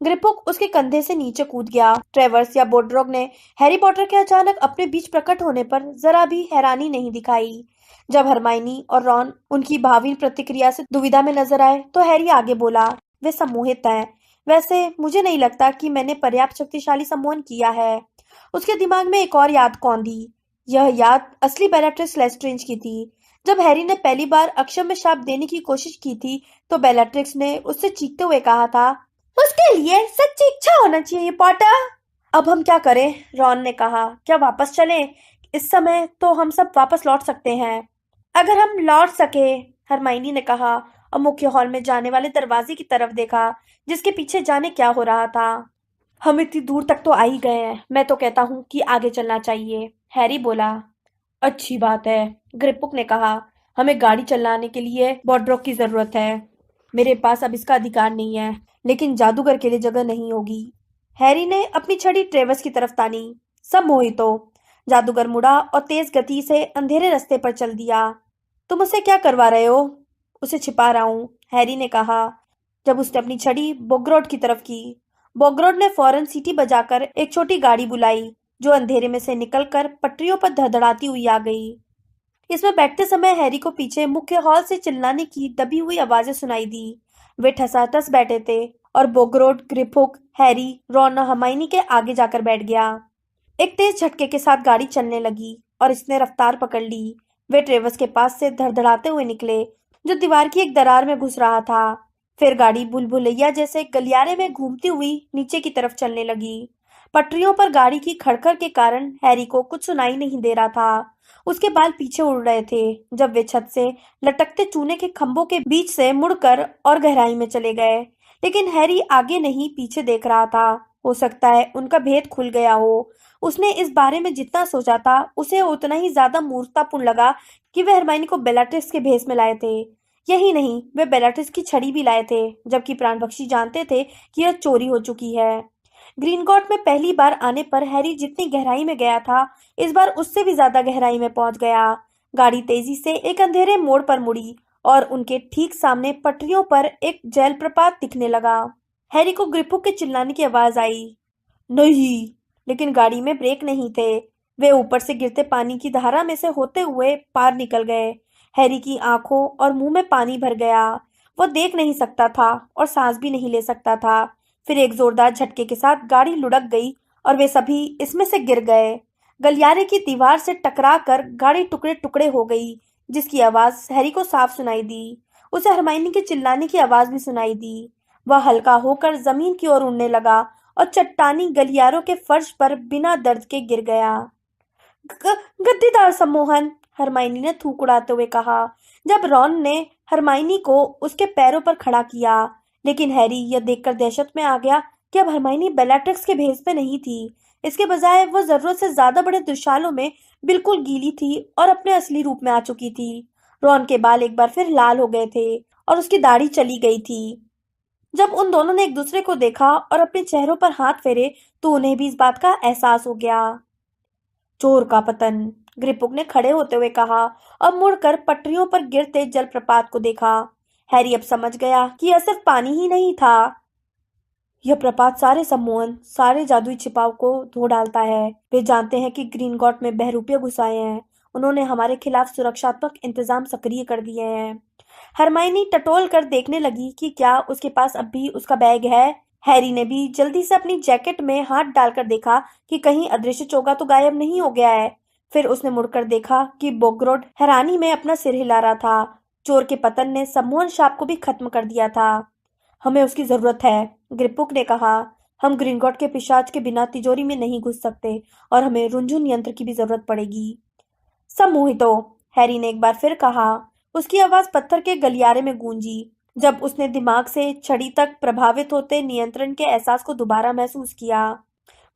ग्रिपुक उसके कंधे से नीचे कूद गया। ट्रेवर्स या बोड्रोग ने हैरी पॉटर के अचानक अपने बीच प्रकट होने पर जरा भी हैरानी नहीं दिखाई। जब हरमाइनी और रॉन उनकी भावी प्रतिक्रिया से दुविधा में नजर आए, तो हैरी आगे बोला, वे सम्मोहित हैं। वैसे मुझे नहीं लगता कि मैंने पर्याप्त शक्तिशाली सम्मोहन किया है। उसके दिमाग में एक और याद कौंधी। यह याद असली बेलाट्रिक्स लेस्ट्रेंज की थी। जब हैरी ने पहली बार अक्षम्य शाप देने की कोशिश की थी, तो बेलाट्रिक्स ने उससे चीखते हुए कहा था, उसके लिए सच्ची इच्छा होना चाहिए पॉटर। अब हम क्या करें? रॉन ने कहा, क्या वापस चलें? इस समय तो हम सब वापस लौट सकते हैं। अगर हम लौट सके, हरमाइनी ने कहा और मुख्य हॉल में जाने वाले दरवाजे की तरफ देखा, जिसके पीछे जाने क्या हो रहा था। हम इतनी दूर तक तो आ ही गए हैं, मैं तो कहता हूँ कि आगे चलना चाहिए, हैरी बोला। अच्छी बात है, ग्रिपुक ने कहा, हमें गाड़ी चलाने के लिए बॉड्रॉक की जरूरत है। मेरे पास अब इसका अधिकार नहीं है, लेकिन जादूगर के लिए जगह नहीं होगी। हैरी ने अपनी छड़ी ट्रेवस की तरफ तानी। सब मोहित हो। जादूगर मुड़ा और तेज गति से अंधेरे रास्ते पर चल दिया। तुम उसे क्या करवा रहे हो? उसे छिपा रहा हूं, हैरी ने कहा, जब उसने अपनी छड़ी बोग्रोड की तरफ की। बोग्रोड ने फौरन सीटी बजाकर एक छोटी गाड़ी बुलाई, जो अंधेरे में से निकलकर पटरियों पर धड़धड़ाती हुई आ गई। इसमें बैठते समय हैरी को पीछे मुख्य हॉल से चिल्लाने की दबी हुई आवाजें सुनाई दी। वे ठसाठस बैठे थे और बोग्रोड, ग्रिपुक, हैरी, रॉन और हर्माइनी के आगे जाकर बैठ गया। एक तेज झटके के साथ गाड़ी चलने लगी और इसने रफ्तार पकड़ ली। वे ट्रेवस के पास से धड़धड़ाते हुए निकले, जो दीवार की एक दरार में घुस रहा था। फिर गाड़ी भूलभुलैया जैसे गलियारे में घूमती हुई नीचे की तरफ चलने लगी। पटरियों पर गाड़ी की खड़खड़ के कारण हैरी को कुछ सुनाई नहीं दे रहा था। उसके बाल पीछे उड़ रहे थे जब वे छत से लटकते चूने के खंभों के बीच से मुड़कर और गहराई में चले गए। लेकिन हैरी आगे नहीं पीछे देख रहा था। हो सकता है उनका भेद खुल गया हो। उसने इस बारे में जितना सोचा था, उसे उतना ही ज्यादा मूर्खतापूर्ण लगा कि वे हरमाइनी को बेलाट्रिक्स के भेष में लाए थे। यही नहीं, वे बेलाट्रिक्स की छड़ी भी लाए थे, जबकि प्राणभक्षी जानते थे कि यह चोरी हो चुकी है। ग्रीनगॉट में पहली बार आने पर हैरी जितनी गहराई में गया था, इस बार उससे भी ज्यादा गहराई में पहुंच गया। गाड़ी तेजी से एक अंधेरे मोड़ पर मुड़ी और उनके ठीक सामने पटरियों पर एक जलप्रपात दिखने लगा। हैरी को ग्रिपुक के चिल्लाने की आवाज आई, नहीं, लेकिन गाड़ी में ब्रेक नहीं थे। वे ऊपर से गिरते पानी की धारा में से होते हुए पार निकल गए। हैरी की आंखों और मुंह में पानी भर गया। वो देख नहीं सकता था और सांस भी नहीं ले सकता था। फिर एक जोरदार झटके के साथ गाड़ी लुढ़क गई और वे सभी इसमें से गिर गए। गलियारे की दीवार से टकरा कर गाड़ी टुकड़े टुकड़े हो गई, जिसकी आवाज हैरी को साफ सुनाई दी। उसे हरमाइनी के चिल्लाने की आवाज भी सुनाई दी। वह हल्का होकर जमीन की ओर उड़ने लगा और चट्टानी गलियारों के फर्श पर बिना दर्द के गिर गया। गद्दीदार सम्मोहन, हरमाइनी ने थूक उड़ाते हुए कहा, जब रॉन ने हरमाइनी को उसके पैरों पर खड़ा किया। लेकिन हैरी यह देखकर दहशत में आ गया कि अब हरमाइनी बेलाट्रिक्स के भेष में नहीं थी। इसके बजाय वह जरूरत से ज्यादा बड़े दुशालों में बिल्कुल गीली थी और अपने असली रूप में आ चुकी थी। रॉन के बाल एक बार फिर लाल हो गए थे और उसकी दाढ़ी चली गई थी। जब उन दोनों ने एक दूसरे को देखा और अपने चेहरों पर हाथ फेरे, तो उन्हें भी इस बात का एहसास हो गया। चोर का पतन, ग्रिपुक ने खड़े होते हुए कहा और मुड़कर पटरियों पर गिरते जलप्रपात को देखा। हैरी अब समझ गया कि यह सिर्फ पानी ही नहीं था। यह प्रपात सारे सम्मोहन, सारे जादुई छिपाव को धो डालता है। वे जानते हैं कि ग्रीनगॉट में बहरूपिया घुस आए हैं। उन्होंने हमारे खिलाफ सुरक्षात्मक इंतजाम सक्रिय कर दिए हैं। हरमाइनी टटोल कर देखने लगी कि क्या उसके पास अब भी उसका बैग है। हैरी ने भी जल्दी से अपनी जैकेट में हाथ डालकर देखा कि कहीं अदृश्य चोगा तो गायब नहीं हो गया है। फिर उसने मुड़कर देखा कि बोग्रोड हैरानी में अपना सिर हिला रहा था। चोर के पतन ने सम्मोहन शाप को भी खत्म कर दिया था। हमें उसकी जरूरत है, ग्रिपुक ने कहा। हम ग्रीनगॉट के पिशाच के बिना तिजोरी में नहीं घुस सकते और हमें रुंझुन यंत्र की भी जरूरत पड़ेगी। सब मोहित हो, हैरी ने एक बार फिर कहा। उसकी आवाज पत्थर के गलियारे में गूंजी जब उसने दिमाग से छड़ी तक प्रभावित होते नियंत्रण के एहसास को दोबारा महसूस किया।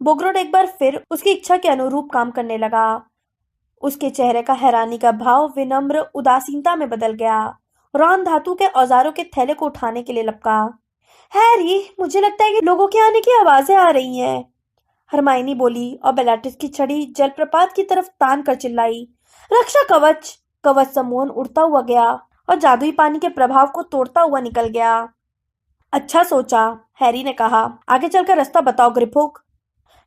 बोग्रोड एक बार फिर उसकी इच्छा के अनुरूप काम करने लगा। उसके चेहरे का हैरानी का भाव विनम्र उदासीनता में बदल गया रॉन धातु के औजारों के थैले को उठाने के लिए लपका। हैरी, मुझे लगता है कि लोगों के आने की आवाजें आ रही हैं। हरमाइनी बोली और बेलाट्रिस की छड़ी जलप्रपात की तरफ तान कर चिल्लाई, रक्षा कवच। कवच सम्मोहन उड़ता हुआ गया और जादुई पानी के प्रभाव को तोड़ता हुआ निकल गया। अच्छा सोचा, हैरी ने कहा। आगे चलकर रास्ता बताओ ग्रिपहुक।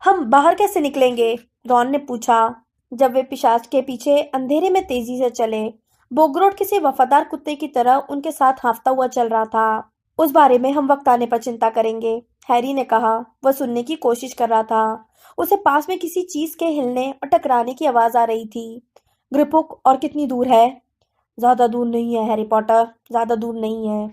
हम बाहर कैसे निकलेंगे? रॉन ने पूछा। जब वे पिशाच के पीछे अंधेरे में तेजी से चले, बोग्रोट किसी वफादार कुत्ते की तरह उनके साथ हाँफता हुआ चल रहा था। उस बारे में हम वक्त आने पर चिंता करेंगे, हैरी ने कहा। वह सुनने की कोशिश कर रहा था। उसे पास में किसी चीज के हिलने और टकराने की आवाज आ रही थी। ग्रिपहुक और कितनी दूर है? ज्यादा दूर नहीं है हैरी पॉटर, ज्यादा दूर नहीं है।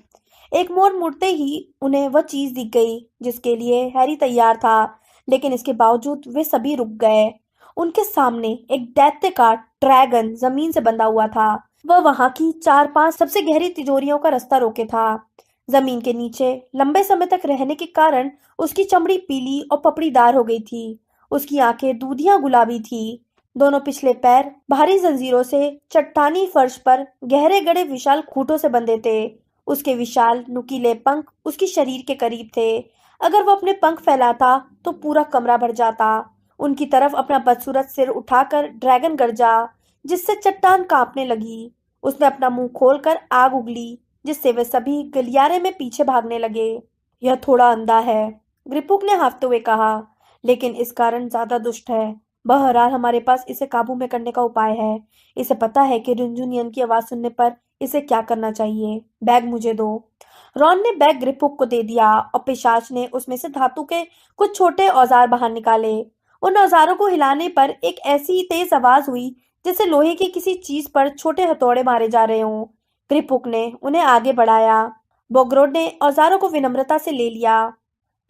एक मोड़ मुड़ते ही उन्हें वह चीज दिख गई जिसके लिए हैरी तैयार था, लेकिन इसके बावजूद वे सभी रुक गए। उनके सामने एक दैत्य का ड्रैगन जमीन से बंधा हुआ था। वह वहां की 4-5 सबसे गहरी तिजोरियों का रास्ता रोके था। जमीन के नीचे लंबे समय तक रहने के कारण उसकी चमड़ी पीली और पपड़ीदार हो गई थी। उसकी आंखें दूधिया गुलाबी थी। दोनों पिछले पैर भारी जंजीरों से चट्टानी फर्श पर गहरे गड़े विशाल खूंटों से बंधे थे। उसके विशाल नुकीले पंख उसकी शरीर के करीब थे। अगर वो अपने पंख फैलाता तो पूरा कमरा भर जाता। उनकी तरफ अपना बदसूरत सिर उठाकर ड्रैगन गरजा, जिससे चट्टान कांपने लगी। उसने अपना मुंह खोलकर आग उगली, जिससे वे सभी गलियारे में पीछे भागने लगे। यह थोड़ा अंधा है, ग्रिपुक ने हाँफते हुए कहा, लेकिन इस कारण ज्यादा दुष्ट है। बहरहाल हमारे पास इसे काबू में करने का उपाय है। इसे पता है कि रुंजुनियन की आवाज सुनने पर इसे क्या करना चाहिए। बैग मुझे दो। रॉन ने बैग ग्रिपुक को दे दिया और पिशाच ने उसमें से धातु के कुछ छोटे औजार बाहर निकाले। उन औजारों को हिलाने पर एक ऐसी तेज आवाज हुई जैसे लोहे की किसी चीज पर छोटे हथौड़े मारे जा रहे हों। ग्रिपुक ने उन्हें आगे बढ़ाया। बोग्रोड ने औजारों को विनम्रता से ले लिया।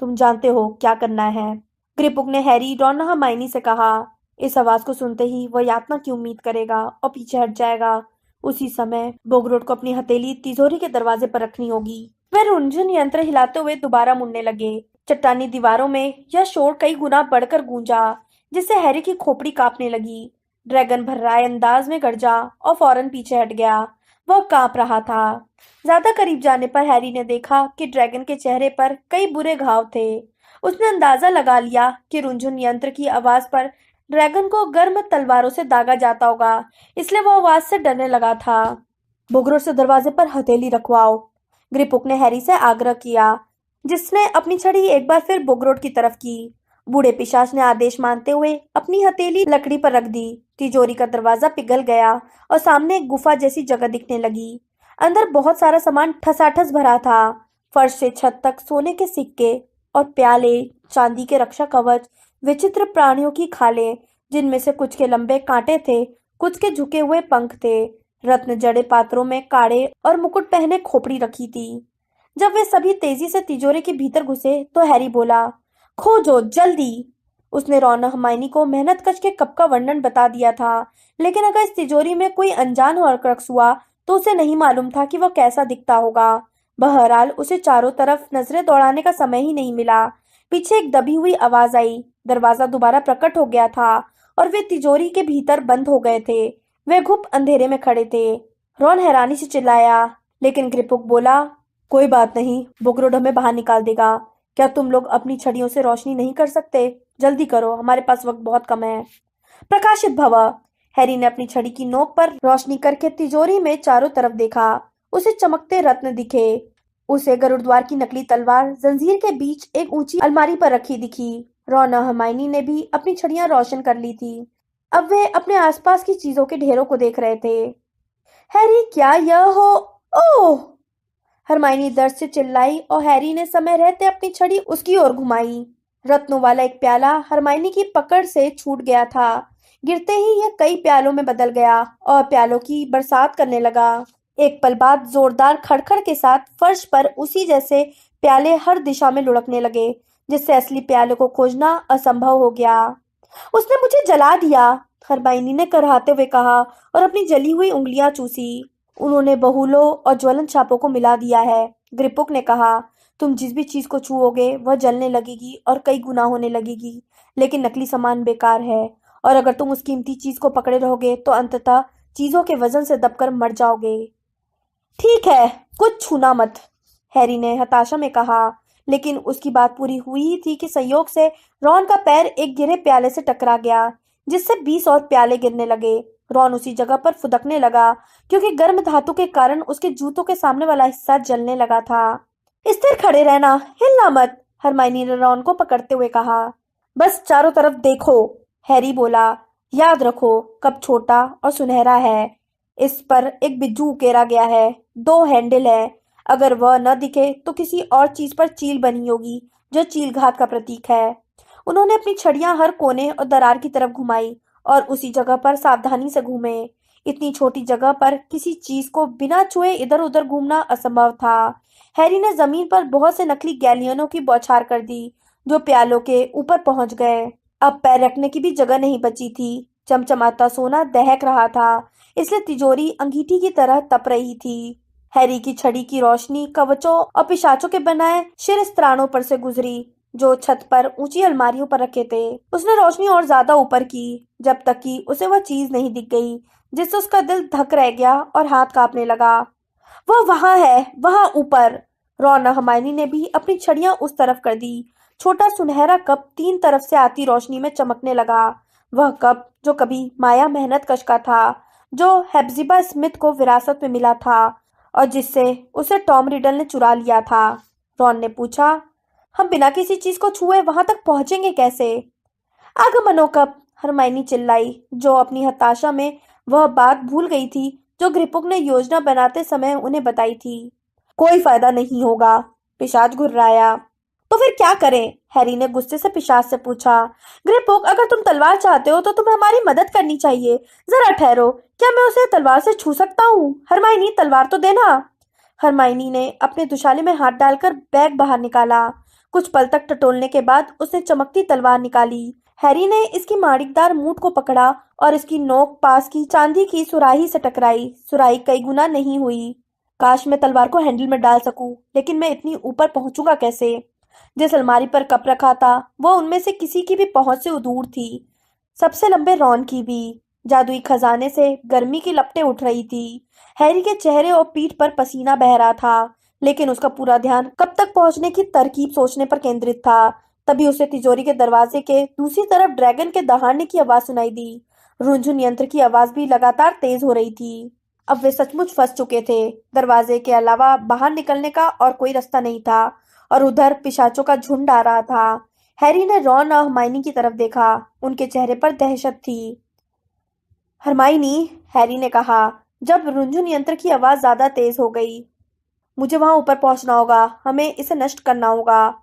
तुम जानते हो क्या करना है, ग्रिपुक ने हैरी, रॉन और हरमाइनी से कहा। इस आवाज को सुनते ही वह यातना की उम्मीद करेगा और पीछे हट जाएगा। उसी समय बोगरोड को अपनी हथेली तिजोरी के दरवाजे पर रखनी होगी। वे रुंझुन यंत्र हिलाते हुए दोबारा मुड़ने लगे। चट्टानी दीवारों में यह शोर कई गुना बढ़कर गूंजा, जिससे हैरी की खोपड़ी कांपने लगी। ड्रैगन भर्राए अंदाज में गरजा और फौरन पीछे हट गया। वह कांप रहा था। ज्यादा करीब जाने पर हैरी ने देखा कि ड्रैगन के चेहरे पर कई बुरे घाव थे। उसने अंदाजा लगा लिया कि रुंझुन यंत्र की आवाज पर ड्रैगन को गर्म तलवारों से दागा जाता होगा, इसलिए वो आवाज से डरने लगा था। बोगरोड से दरवाजे पर हथेली रखवाओ, ग्रिपुक ने हैरी से आग्रह किया, जिसने अपनी छड़ी एक बार फिर बोगरोड की तरफ की। बूढ़े पिशाच ने आदेश मानते हुए अपनी हथेली लकड़ी पर रख दी। तिजोरी का दरवाजा पिघल गया और सामने एक गुफा जैसी जगह दिखने लगी। अंदर बहुत सारा सामान ठसाठस भरा था। फर्श से छत तक सोने के सिक्के और प्याले, चांदी के रक्षा कवच, विचित्र प्राणियों की खालें, जिनमें से कुछ के लंबे कांटे थे, कुछ के झुके हुए पंख थे। रत्न जड़े पात्रों में काड़े और मुकुट पहने खोपड़ी रखी थी। जब वे सभी तेजी से तिजोरी के भीतर घुसे तो हैरी बोला, खोजो जल्दी। उसने रॉन और हरमाइनी को मेहनतकश के कप का वर्णन बता दिया था, लेकिन अगर इस तिजोरी में कोई अनजान हॉर्क्रक्स हुआ तो उसे नहीं मालूम था कि वह कैसा दिखता होगा। बहरहाल उसे चारों तरफ नजरें दौड़ाने का समय ही नहीं मिला। पीछे एक दबी हुई आवाज आई। दरवाजा दोबारा प्रकट हो गया था और वे तिजोरी के भीतर बंद हो गए थे। वे घुप अंधेरे में खड़े थे। रॉन हैरानी से चिल्लाया, लेकिन ग्रिपुक बोला, कोई बात नहीं, बोगरोड हमें बाहर निकाल देगा। क्या तुम लोग अपनी छड़ियों से रोशनी नहीं कर सकते? जल्दी करो, हमारे पास वक्त बहुत कम है। प्रकाशित भव। हैरी ने अपनी छड़ी की नोक पर रोशनी करके तिजोरी में चारों तरफ देखा। उसे चमकते रत्न दिखे। उसे गरुड़द्वार की नकली तलवार जंजीर के बीच एक ऊंची अलमारी पर रखी दिखी। रॉन और हरमाइनी ने भी अपनी छड़ियां रोशन कर ली थी। अब वे अपने आसपास की चीजों के ढेरों को देख रहे थे। हैरी, क्या यह हो? ओह! हरमाइनी दर्द से चिल्लाई और हैरी ने समय रहते अपनी छड़ी उसकी ओर घुमाई। रत्नों वाला एक प्याला हरमाइनी की पकड़ से छूट गया था। गिरते ही यह कई प्यालों में बदल गया और प्यालों की बरसात करने लगा। एक पल बाद जोरदार खड़खड़ के साथ फर्श पर उसी जैसे प्याले हर दिशा में लुढ़कने लगे, जिससे असली प्याले को खोजना असंभव हो गया। उसने मुझे जला दिया, हरमाइनी ने कराहते हुए कहा और अपनी जली हुई उंगलियां चूसी। उन्होंने बहुलों और ज्वलन छापों को मिला दिया है, ग्रिपुक ने कहा। तुम जिस भी चीज को छुओगे वह जलने लगेगी और कई गुना होने लगेगी, लेकिन नकली सामान बेकार है, और अगर तुम उस कीमती चीज को पकड़े रहोगे तो अंततः चीजों के वजन से दबकर मर जाओगे। ठीक है, कुछ छूना मत, हैरी ने हताशा में कहा। लेकिन उसकी बात पूरी हुई ही थी कि संयोग से रॉन का पैर एक गिरे प्याले से टकरा गया, जिससे 20 और प्याले गिरने लगे। रॉन उसी जगह पर फुदकने लगा, क्योंकि गर्म धातु के कारण उसके जूतों के सामने वाला हिस्सा जलने लगा था। स्थिर खड़े रहना, हिलना मत, हरमाइनी ने रॉन को पकड़ते हुए कहा। बस चारों तरफ देखो, हैरी बोला। याद रखो, कप छोटा और सुनहरा है। इस पर एक बिज्जू उकेरा गया है, 2 हैंडल है। अगर वह न दिखे तो किसी और चीज पर चील बनी होगी, जो चीलघात का प्रतीक है। उन्होंने अपनी छड़ियां हर कोने और दरार की तरफ घुमाई और उसी जगह पर सावधानी से घूमे। इतनी छोटी जगह पर किसी चीज को बिना छुए इधर उधर घूमना असंभव था। हैरी ने जमीन पर बहुत से नकली गैलियनों की बौछार कर दी, जो प्यालों के ऊपर पहुंच गए। अब पैर रखने की भी जगह नहीं बची थी। चमचमाता सोना दहक रहा था, इसलिए तिजोरी अंगीठी की तरह तप रही थी। हैरी की छड़ी की रोशनी कवचों और पिशाचों के बनाए शिरस्त्राणों पर से गुजरी, जो छत पर ऊंची अलमारियों पर रखे थे। उसने रोशनी और ज्यादा ऊपर की, जब तक कि उसे वह चीज नहीं दिख गई, जिससे उसका दिल धक रह गया और हाथ कांपने लगा। वह वहां है, वहां ऊपर। रॉन और हरमाइनी ने भी अपनी छड़ियां उस तरफ कर दी। छोटा सुनहरा कप 3 तरफ से आती रोशनी में चमकने लगा। वह कप जो कभी माया मेहनत कश का था, जो हेप्जिबा स्मिथ को विरासत में मिला था और जिससे उसे टॉम रिडल ने चुरा लिया था। रॉन ने पूछा, हम बिना किसी चीज को छुए वहां तक पहुंचेंगे कैसे? आगमनों कब, हरमाइनी चिल्लाई, जो अपनी हताशा में वह बात भूल गई थी जो ग्रिपुक ने योजना बनाते समय उन्हें बताई थी। कोई फायदा नहीं होगा, पिशाच घुर्राया। तो फिर क्या करें? हैरी ने गुस्से से पिशाच से पूछा। ग्रिपुक, अगर तुम तलवार चाहते हो तो तुम्हें हमारी मदद करनी चाहिए। जरा ठहरो, क्या मैं उसे तलवार से छू सकता हूँ? हरमाइनी, तलवार तो देना। हरमाइनी ने अपने दुशाले में हाथ डालकर बैग बाहर निकाला। कुछ पल तक टटोलने के बाद उसने चमकती तलवार निकाली। हैरी ने इसकी माड़ीदार मूठ को पकड़ा और इसकी नोक पास की चांदी की सुराही से टकराई। सुराही कई गुना नहीं हुई। काश मैं तलवार को हैंडल में डाल सकूं, लेकिन मैं इतनी ऊपर पहुंचूंगा कैसे? जिस अलमारी पर कप रखा था, वह उनमें से किसी की भी पहुंच से दूर थी, सबसे लंबे रॉन की भी। जादुई खजाने से गर्मी की लपटें उठ रही थी। हैरी के चेहरे और पीठ पर पसीना बह रहा था, लेकिन उसका पूरा ध्यान कब तक पहुंचने की तरकीब सोचने पर केंद्रित था। तभी उसे तिजोरी के दरवाजे के दूसरी तरफ ड्रैगन के दहाड़ने की आवाज सुनाई दी। रुंझुन यंत्र की आवाज भी लगातार तेज हो रही थी। अब वे सचमुच फंस चुके थे। दरवाजे के अलावा बाहर निकलने का और कोई रास्ता नहीं था, और उधर पिशाचों का झुंड आ रहा था। हैरी ने रॉन और हरमाइनी की तरफ देखा। उनके चेहरे पर दहशत थी। हरमाइनी, हैरी ने कहा, जब रुंझुन यंत्र की आवाज ज्यादा तेज हो गई, मुझे वहां ऊपर पहुंचना होगा, हमें इसे नष्ट करना होगा।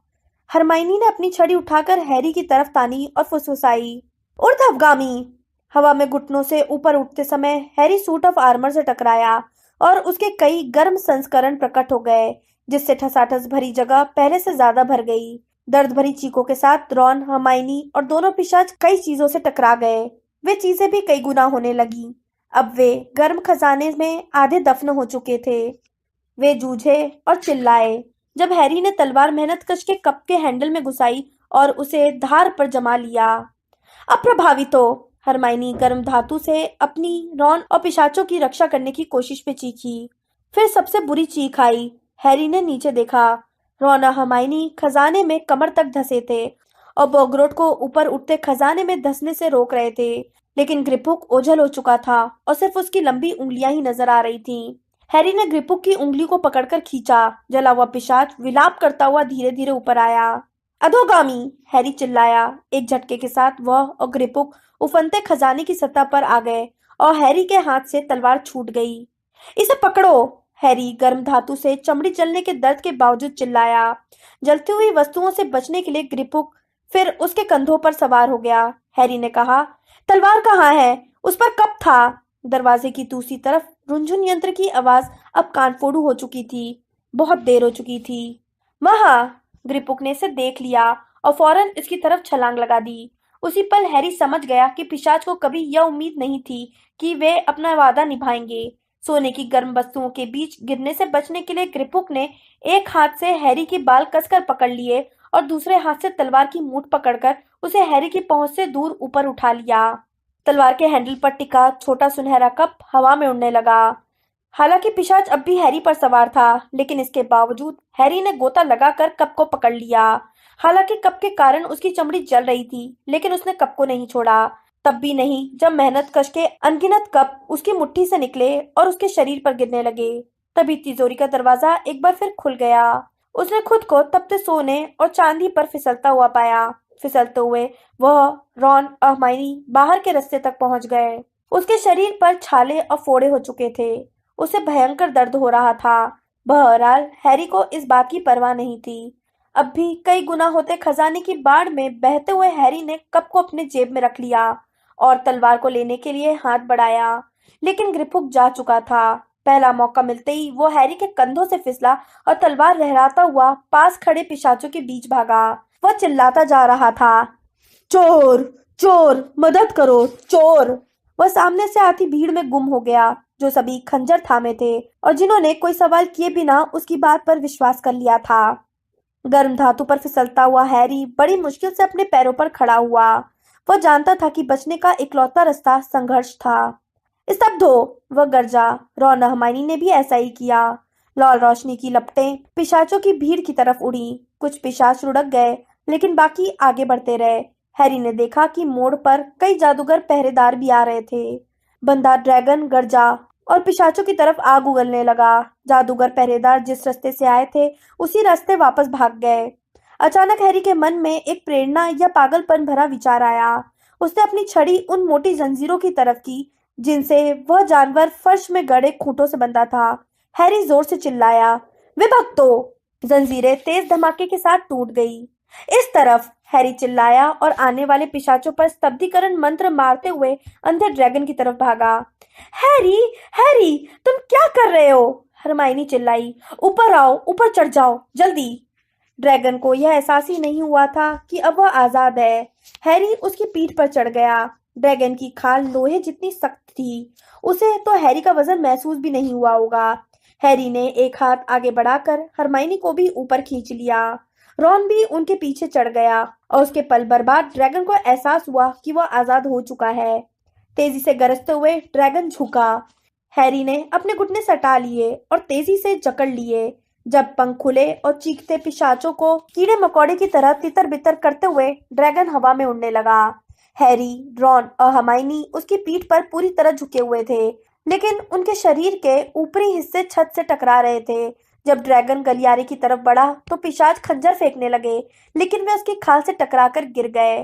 हरमाइनी ने अपनी छड़ी उठाकर हैरी की तरफ तानी और फुसफुसाई, ऊर्ध्वगामी। हवा में घुटनों से ऊपर उठते समय हैरी सूट ऑफ आर्मर से टकराया और उसके कई गर्म संस्करण प्रकट हो गए, जिससे ठसाठस भरी जगह पहले से ज्यादा भर गई। दर्द भरी चीखों के साथ रॉन, हरमाइनी और दोनों पिशाच कई चीजों से टकरा गए। वे चीजें भी कई गुना होने लगी। अब वे गर्म खजाने में आधे दफन हो चुके थे। वे जूझे और चिल्लाए। जब हैरी ने तलवार मेहनत कश के कप के हैंडल में घुसाई और उसे धार पर जमा लिया। अप्रभावित हो, हरमाइनी गर्म धातु से अपनी रॉन और पिशाचों की रक्षा करने की कोशिश में चीखी। फिर सबसे बुरी चीख आई। हैरी ने नीचे देखा। रॉन और हरमाइनी खजाने में कमर तक धंसे थे और बोग्रोट को ऊपर उठते खजाने में धंसने से रोक रहे थे। लेकिन ग्रिपुक ओझल हो चुका था और सिर्फ उसकी लंबी उंगलियां ही नजर आ रही थीं। हैरी ने ग्रिपुक की उंगली को पकड़कर खींचा। जला हुआ पिशाच विलाप करता हुआ धीरे धीरे ऊपर आया। अधोगामी, हैरी चिल्लाया। एक झटके के साथ वह और ग्रिपुक उफनते खजाने की सतह पर आ गए और हैरी के हाथ से तलवार छूट गई। इसे पकड़ो, हैरी गर्म धातु से चमड़ी जलने के दर्द के बावजूद चिल्लाया। जलती हुई वस्तुओं से बचने के लिए ग्रिपुक फिर उसके कंधों पर सवार हो गया। हैरी ने कहा, तलवार कहाँ है? उस पर कब था? दरवाजे की दूसरी तरफ रुंझुन यंत्र की आवाज अब कानफोड़ू हो चुकी थी। बहुत देर हो चुकी थी। वहां, ग्रिपुक ने इसे देख लिया और फौरन इसकी तरफ छलांग लगा दी। उसी पल हैरी समझ गया कि पिशाच को कभी यह उम्मीद नहीं थी कि वे अपना वादा निभाएंगे। सोने की गर्म वस्तुओं के बीच गिरने से बचने के लिए ग्रिपुक ने एक हाथ से हैरी के बाल कसकर पकड़ लिए और दूसरे हाथ से तलवार की मूठ पकड़कर उसे हैरी की पहुंच से दूर ऊपर उठा लिया। तलवार के हैंडल पर टिका छोटा सुनहरा कप हवा में उड़ने लगा। हालांकि पिशाच अब भी हैरी पर सवार था, लेकिन इसके बावजूद हैरी ने गोता लगाकर कप को पकड़ लिया। हालांकि कप के कारण उसकी चमड़ी जल रही थी, लेकिन उसने कप को नहीं छोड़ा। तब भी नहीं, जब मेहनत कश के अनगिनत कप उसकी मुट्ठी से निकले और उसके शरीर पर गिरने लगे। तभी तिजोरी का दरवाजा एक बार फिर खुल गया। उसने खुद को तपते सोने और चांदी पर फिसलता हुआ पाया। फिसलते हुए वह, रॉन और हर्माइनी बाहर के रास्ते तक पहुंच गए। उसके शरीर पर छाले और फोड़े हो चुके थे। उसे भयंकर दर्द हो रहा था। बहरहाल हैरी को इस बात की परवाह नहीं थी। अब भी कई गुना होते खजाने की बाढ़ में बहते हुए हैरी ने कप को अपने जेब में रख लिया और तलवार को लेने के लिए हाथ बढ़ाया, लेकिन ग्रिपुक जा चुका था। पहला मौका मिलते ही वो हैरी के कंधों से फिसला और तलवार लहराता हुआ पास खड़े पिशाचों के बीच भागा। वह चिल्लाता जा रहा था, चोर, चोर, मदद करो, चोर। वह सामने से आती भीड़ में गुम हो गया, जो सभी खंजर थामे थे और जिन्होंने कोई सवाल किए बिना उसकी बात पर विश्वास कर लिया था। गर्म धातु पर फिसलता हुआ हैरी बड़ी मुश्किल से अपने पैरों पर खड़ा हुआ। वह जानता था कि बचने का इकलौता रास्ता संघर्ष था। स्तब्ध हो, वह गरजा। रॉन और हर्माइनी ने भी ऐसा ही किया। लाल रोशनी की लपटें पिशाचों की भीड़ की तरफ उड़ी। कुछ पिशाच लुढ़क गए, लेकिन बाकी आगे बढ़ते रहे। हैरी ने देखा कि मोड़ पर कई जादूगर पहरेदार भी आ रहे थे। बंदा ड्रैगन गरजा और पिशाचों की तरफ आग उगलने लगा। जादूगर पहरेदार जिस रास्ते से आए थे, उसी रास्ते वापस भाग गए। अचानक हैरी के मन में एक प्रेरणा या पागलपन भरा विचार आया। उसने अपनी छड़ी उन मोटी जंजीरों की तरफ की जिनसे वह जानवर फर्श में गड़े खूंटों से बंधा था। हैरी जोर से चिल्लाया, विभक्तो! जंजीरें तेज धमाके के साथ टूट गई। इस तरफ, हैरी चिल्लाया और आने वाले पिशाचों पर स्तब्धीकरण मंत्र मारते हुए अंधे ड्रैगन की तरफ भागा। हैरी, हैरी, तुम क्या कर रहे हो? हरमाइनी चिल्लाई। ऊपर आओ, ऊपर चढ़ जाओ, जल्दी। ड्रैगन को यह एहसास ही नहीं हुआ था कि अब वह आजाद है। हैरी उसकी पीठ पर चढ़ गया। ड्रैगन की खाल लोहे जितनी सख्त थी, उसे तो हैरी का वजन महसूस भी नहीं हुआ होगा। हैरी ने एक हाथ आगे बढ़ाकर हरमाइनी को भी ऊपर खींच लिया। रॉन भी उनके पीछे चढ़ गया और उसके पल भर बाद ड्रैगन को एहसास हुआ कि वह आजाद हो चुका है। तेजी से गरजते हुए ड्रैगन झुका। हैरी ने अपने घुटने सटा लिए और तेजी से जकड़ लिए। जब पंख खुले और चीखते पिशाचों को कीड़े मकोड़े की तरह तितर बितर करते हुए ड्रैगन हवा में उड़ने लगा। हैरी, रॉन और हर्माइनी उसकी पीठ पर पूरी तरह झुके हुए थे, लेकिन उनके शरीर के ऊपरी हिस्से छत से टकरा रहे थे। जब ड्रैगन गलियारे की तरफ बढ़ा तो पिशाच खंजर फेंकने लगे, लेकिन वे उसकी खाल से टकराकर गिर गए।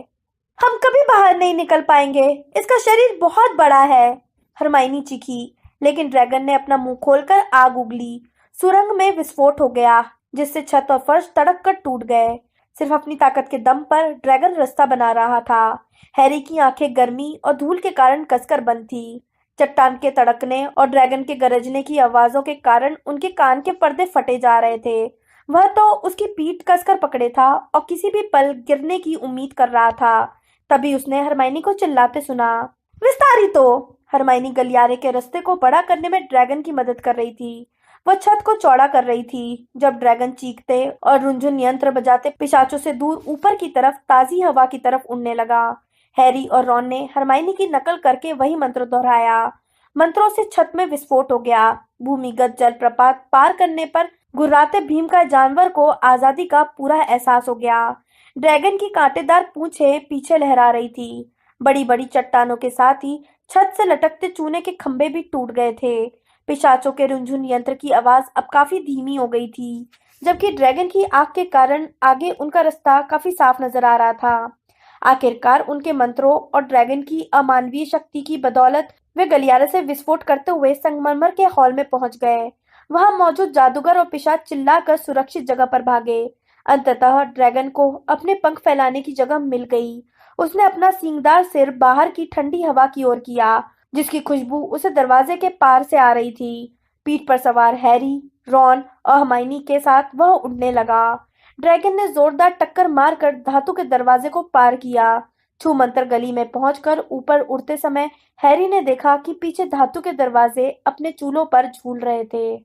हम कभी बाहर नहीं निकल पाएंगे, इसका शरीर बहुत बड़ा है, हरमाइनी चीखी। लेकिन ड्रैगन ने अपना मुंह खोलकर आग उगली। सुरंग में विस्फोट हो गया, जिससे छत और फर्श तड़क कर टूट गए। सिर्फ अपनी ताकत के दम पर ड्रैगन रास्ता बना रहा था। हैरी की आंखें गर्मी और धूल के कारण कसकर बंद थी। चट्टान के तड़कने और ड्रैगन के गरजने की आवाजों के कारण उनके कान के पर्दे फटे जा रहे थे। वह तो उसकी पीठ कसकर पकड़े था और किसी भी पल गिरने की उम्मीद कर रहा था। तभी उसने हरमाइनी को चिल्लाते सुना, विस्तारित हो! हरमाइनी गलियारे के रास्ते को बड़ा करने में ड्रैगन की मदद कर रही थी। वह छत को चौड़ा कर रही थी। जब ड्रैगन चीखते और रुंझुन यंत्र बजाते पिशाचों से दूर ऊपर की तरफ ताजी हवा की तरफ उड़ने लगा। हैरी और रॉन ने हरमाइनी की नकल करके वही मंत्र दोहराया। मंत्रों से छत में विस्फोट हो गया। भूमिगत जलप्रपात पार करने पर गुर्राते भीम का जानवर को आजादी का पूरा एहसास हो गया। ड्रैगन की कांटेदार पूंछें पीछे लहरा रही थी। बड़ी बड़ी चट्टानों के साथ ही छत से लटकते चूने के खंभे भी टूट गए थे। पिशाचों के रुंझुन यंत्र की आवाज अब काफी धीमी हो गई थी, जबकि ड्रैगन की आग के कारण आगे उनका रास्ता काफी साफ नजर आ रहा था। आखिरकार उनके मंत्रों और ड्रैगन की अमानवीय शक्ति की बदौलत वे गलियारे से विस्फोट करते हुए संगमरमर के हॉल में पहुंच गए। वहां मौजूद जादूगर और पिशाच चिल्लाकर सुरक्षित जगह पर भागे। अंततः ड्रैगन को अपने पंख फैलाने की जगह मिल गई। उसने अपना सींगदार सिर बाहर की ठंडी हवा की ओर किया, जिसकी खुशबू उसे दरवाजे के पार से आ रही थी। पीठ पर सवार हैरी, रॉन और हर्माइनी के साथ वह उड़ने लगा। ड्रैगन ने जोरदार टक्कर मारकर धातु के दरवाजे को पार किया। छूमंतर गली में पहुंचकर ऊपर उड़ते समय हैरी ने देखा कि पीछे धातु के दरवाजे अपने चूलों पर झूल रहे थे।